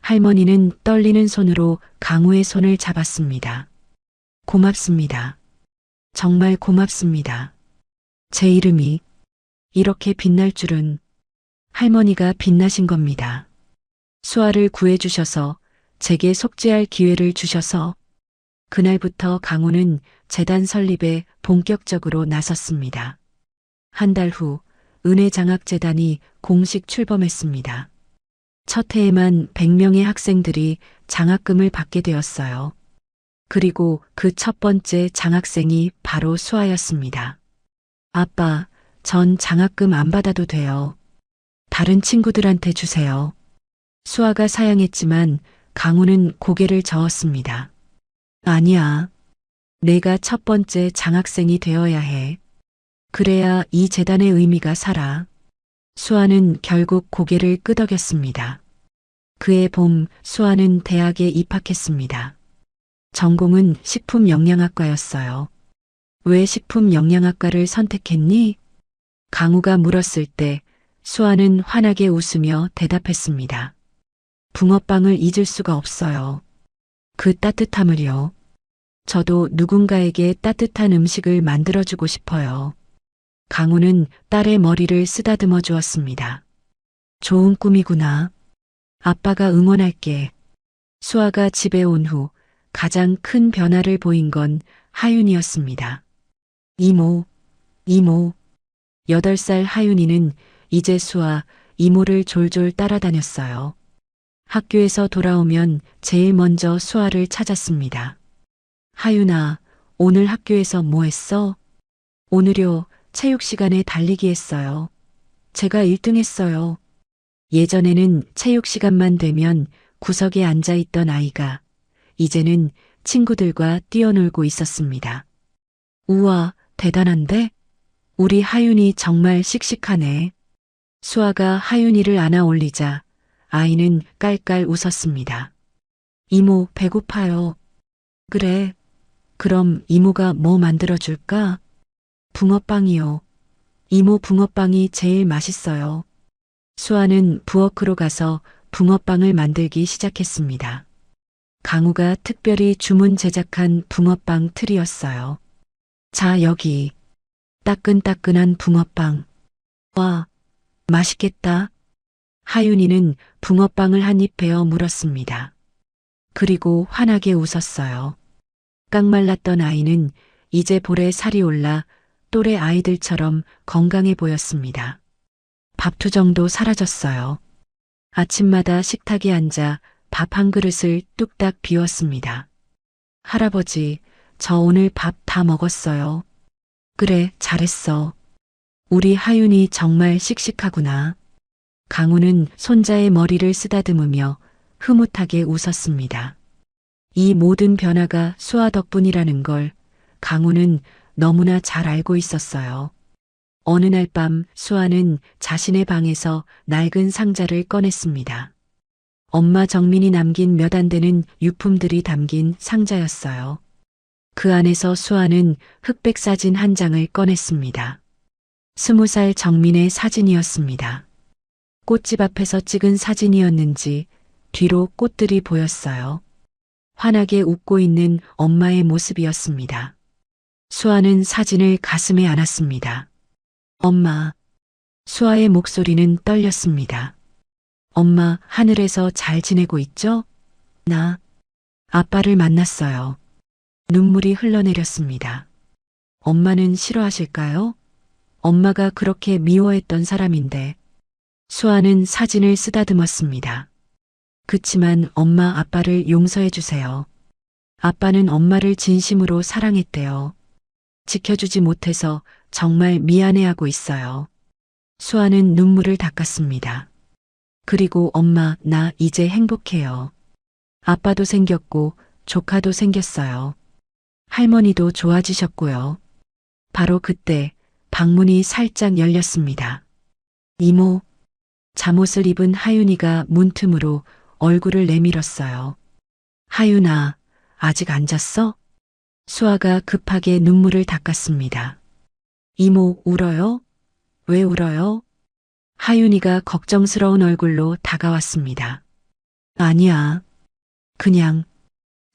할머니는 떨리는 손으로 강우의 손을 잡았습니다. 고맙습니다. 정말 고맙습니다. 제 이름이 이렇게 빛날 줄은. 할머니가 빛나신 겁니다. 수아를 구해주셔서 제게 속죄할 기회를 주셔서. 그날부터 강우는 재단 설립에 본격적으로 나섰습니다. 한 달 후 은혜장학재단이 공식 출범했습니다. 첫 해에만 100명의 학생들이 장학금을 받게 되었어요. 그리고 그 첫 번째 장학생이 바로 수아였습니다. 아빠, 전 장학금 안 받아도 돼요. 다른 친구들한테 주세요. 수아가 사양했지만 강우는 고개를 저었습니다. 아니야. 내가 첫 번째 장학생이 되어야 해. 그래야 이 재단의 의미가 살아. 수아는 결국 고개를 끄덕였습니다. 그해 봄 수아는 대학에 입학했습니다. 전공은 식품영양학과였어요. 왜 식품영양학과를 선택했니? 강우가 물었을 때 수아는 환하게 웃으며 대답했습니다. 붕어빵을 잊을 수가 없어요. 그 따뜻함을요. 저도 누군가에게 따뜻한 음식을 만들어주고 싶어요. 강우는 딸의 머리를 쓰다듬어 주었습니다. 좋은 꿈이구나. 아빠가 응원할게. 수아가 집에 온 후 가장 큰 변화를 보인 건 하윤이었습니다. 이모. 8살 하윤이는 이제 수아 이모를 졸졸 따라다녔어요. 학교에서 돌아오면 제일 먼저 수아를 찾았습니다. 하윤아, 오늘 학교에서 뭐 했어? 오늘요, 체육 시간에 달리기 했어요. 제가 1등 했어요. 예전에는 체육 시간만 되면 구석에 앉아 있던 아이가 이제는 친구들과 뛰어놀고 있었습니다. 우와, 대단한데? 우리 하윤이 정말 씩씩하네. 수아가 하윤이를 안아 올리자 아이는 깔깔 웃었습니다. 이모, 배고파요. 그래. 그럼 이모가 뭐 만들어줄까? 붕어빵이요. 이모 붕어빵이 제일 맛있어요. 수아는 부엌으로 가서 붕어빵을 만들기 시작했습니다. 강우가 특별히 주문 제작한 붕어빵 틀이었어요. 자, 여기. 따끈따끈한 붕어빵. 와, 맛있겠다. 하윤이는 붕어빵을 한 입 베어 물었습니다. 그리고 환하게 웃었어요. 깡말랐던 아이는 이제 볼에 살이 올라 또래 아이들처럼 건강해 보였습니다. 밥투정도 사라졌어요. 아침마다 식탁에 앉아 밥 한 그릇을 뚝딱 비웠습니다. 할아버지, 저 오늘 밥 다 먹었어요. 그래, 잘했어. 우리 하윤이 정말 씩씩하구나. 강우는 손자의 머리를 쓰다듬으며 흐뭇하게 웃었습니다. 이 모든 변화가 수아 덕분이라는 걸 강우는 너무나 잘 알고 있었어요. 어느 날 밤 수아는 자신의 방에서 낡은 상자를 꺼냈습니다. 엄마 정민이 남긴 몇 안 되는 유품들이 담긴 상자였어요. 그 안에서 수아는 흑백 사진 한 장을 꺼냈습니다. 20살 정민의 사진이었습니다. 꽃집 앞에서 찍은 사진이었는지 뒤로 꽃들이 보였어요. 환하게 웃고 있는 엄마의 모습이었습니다. 수아는 사진을 가슴에 안았습니다. 엄마. 수아의 목소리는 떨렸습니다. 엄마, 하늘에서 잘 지내고 있죠? 나 아빠를 만났어요. 눈물이 흘러내렸습니다. 엄마는 싫어하실까요? 엄마가 그렇게 미워했던 사람인데. 수아는 사진을 쓰다듬었습니다. 그치만 엄마 아빠를 용서해 주세요. 아빠는 엄마를 진심으로 사랑했대요. 지켜주지 못해서 정말 미안해하고 있어요. 수아는 눈물을 닦았습니다. 그리고 엄마, 나 이제 행복해요. 아빠도 생겼고 조카도 생겼어요. 할머니도 좋아지셨고요. 바로 그때 방문이 살짝 열렸습니다. 이모. 잠옷을 입은 하윤이가 문틈으로 얼굴을 내밀었어요. 하윤아, 아직 안 잤어? 수아가 급하게 눈물을 닦았습니다. 이모, 울어요? 왜 울어요? 하윤이가 걱정스러운 얼굴로 다가왔습니다. 아니야. 그냥.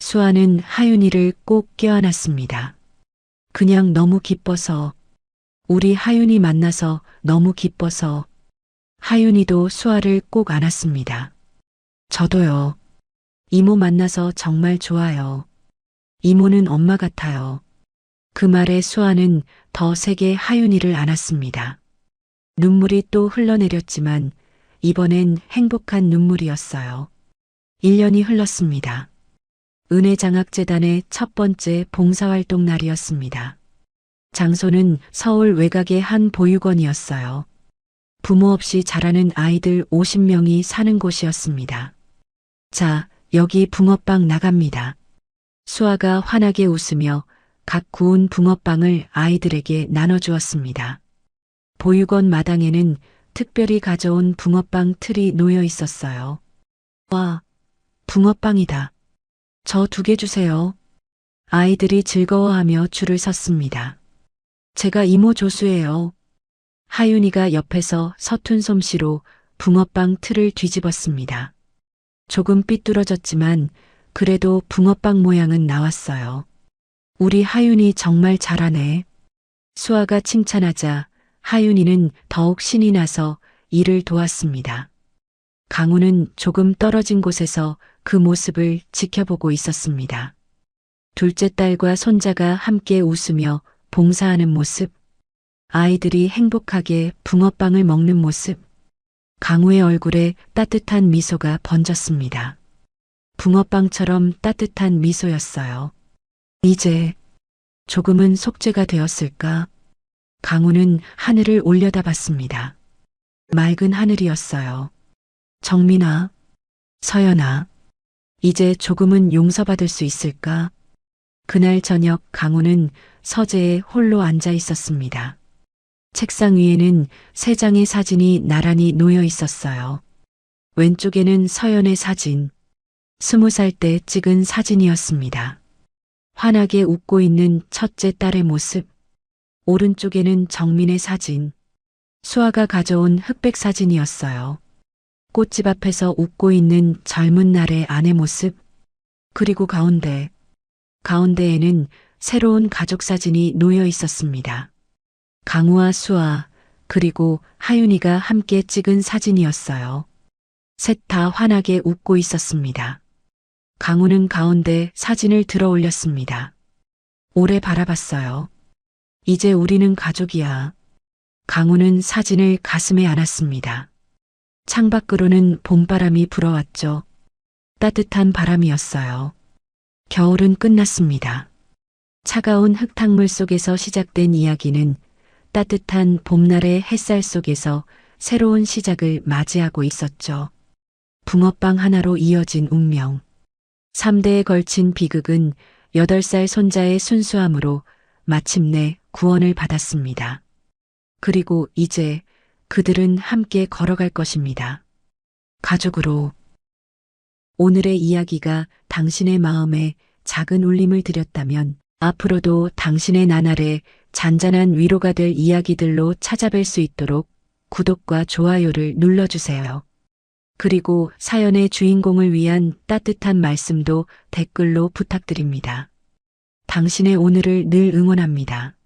수아는 하윤이를 꼭 껴안았습니다. 그냥 너무 기뻐서. 우리 하윤이 만나서 너무 기뻐서. 하윤이도 수아를 꼭 안았습니다. 저도요. 이모 만나서 정말 좋아요. 이모는 엄마 같아요. 그 말에 수아는 더 세게 하윤이를 안았습니다. 눈물이 또 흘러내렸지만 이번엔 행복한 눈물이었어요. 1년이 흘렀습니다. 은혜장학재단의 첫 번째 봉사활동 날이었습니다. 장소는 서울 외곽의 한 보육원이었어요. 부모 없이 자라는 아이들 50명이 사는 곳이었습니다. 자, 여기 붕어빵 나갑니다. 수아가 환하게 웃으며 각 구운 붕어빵을 아이들에게 나눠주었습니다. 보육원 마당에는 특별히 가져온 붕어빵 틀이 놓여 있었어요. 와, 붕어빵이다. 저 2개 주세요. 아이들이 즐거워하며 줄을 섰습니다. 제가 이모 조수예요. 하윤이가 옆에서 서툰 솜씨로 붕어빵 틀을 뒤집었습니다. 조금 삐뚤어졌지만 그래도 붕어빵 모양은 나왔어요. 우리 하윤이 정말 잘하네. 수아가 칭찬하자 하윤이는 더욱 신이 나서 일을 도왔습니다. 강우는 조금 떨어진 곳에서 그 모습을 지켜보고 있었습니다. 둘째 딸과 손자가 함께 웃으며 봉사하는 모습, 아이들이 행복하게 붕어빵을 먹는 모습, 강우의 얼굴에 따뜻한 미소가 번졌습니다. 붕어빵처럼 따뜻한 미소였어요. 이제 조금은 속죄가 되었을까? 강우는 하늘을 올려다봤습니다. 맑은 하늘이었어요. 정민아, 서연아, 이제 조금은 용서받을 수 있을까? 그날 저녁 강우는 서재에 홀로 앉아 있었습니다. 책상 위에는 3장의 사진이 나란히 놓여 있었어요. 왼쪽에는 서연의 사진, 20살 때 찍은 사진이었습니다. 환하게 웃고 있는 첫째 딸의 모습, 오른쪽에는 정민의 사진, 수아가 가져온 흑백 사진이었어요. 꽃집 앞에서 웃고 있는 젊은 날의 아내 모습, 그리고 가운데에는 새로운 가족 사진이 놓여 있었습니다. 강우와 수아, 그리고 하윤이가 함께 찍은 사진이었어요. 셋 다 환하게 웃고 있었습니다. 강우는 가운데 사진을 들어 올렸습니다. 오래 바라봤어요. 이제 우리는 가족이야. 강우는 사진을 가슴에 안았습니다. 창밖으로는 봄바람이 불어왔죠. 따뜻한 바람이었어요. 겨울은 끝났습니다. 차가운 흙탕물 속에서 시작된 이야기는 따뜻한 봄날의 햇살 속에서 새로운 시작을 맞이하고 있었죠. 붕어빵 하나로 이어진 운명. 3대에 걸친 비극은 8살 손자의 순수함으로 마침내 구원을 받았습니다. 그리고 이제 그들은 함께 걸어갈 것입니다. 가족으로. 오늘의 이야기가 당신의 마음에 작은 울림을 드렸다면 앞으로도 당신의 나날에 잔잔한 위로가 될 이야기들로 찾아뵐 수 있도록 구독과 좋아요를 눌러주세요. 그리고 사연의 주인공을 위한 따뜻한 말씀도 댓글로 부탁드립니다. 당신의 오늘을 늘 응원합니다.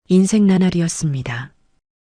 인생 나날이었습니다.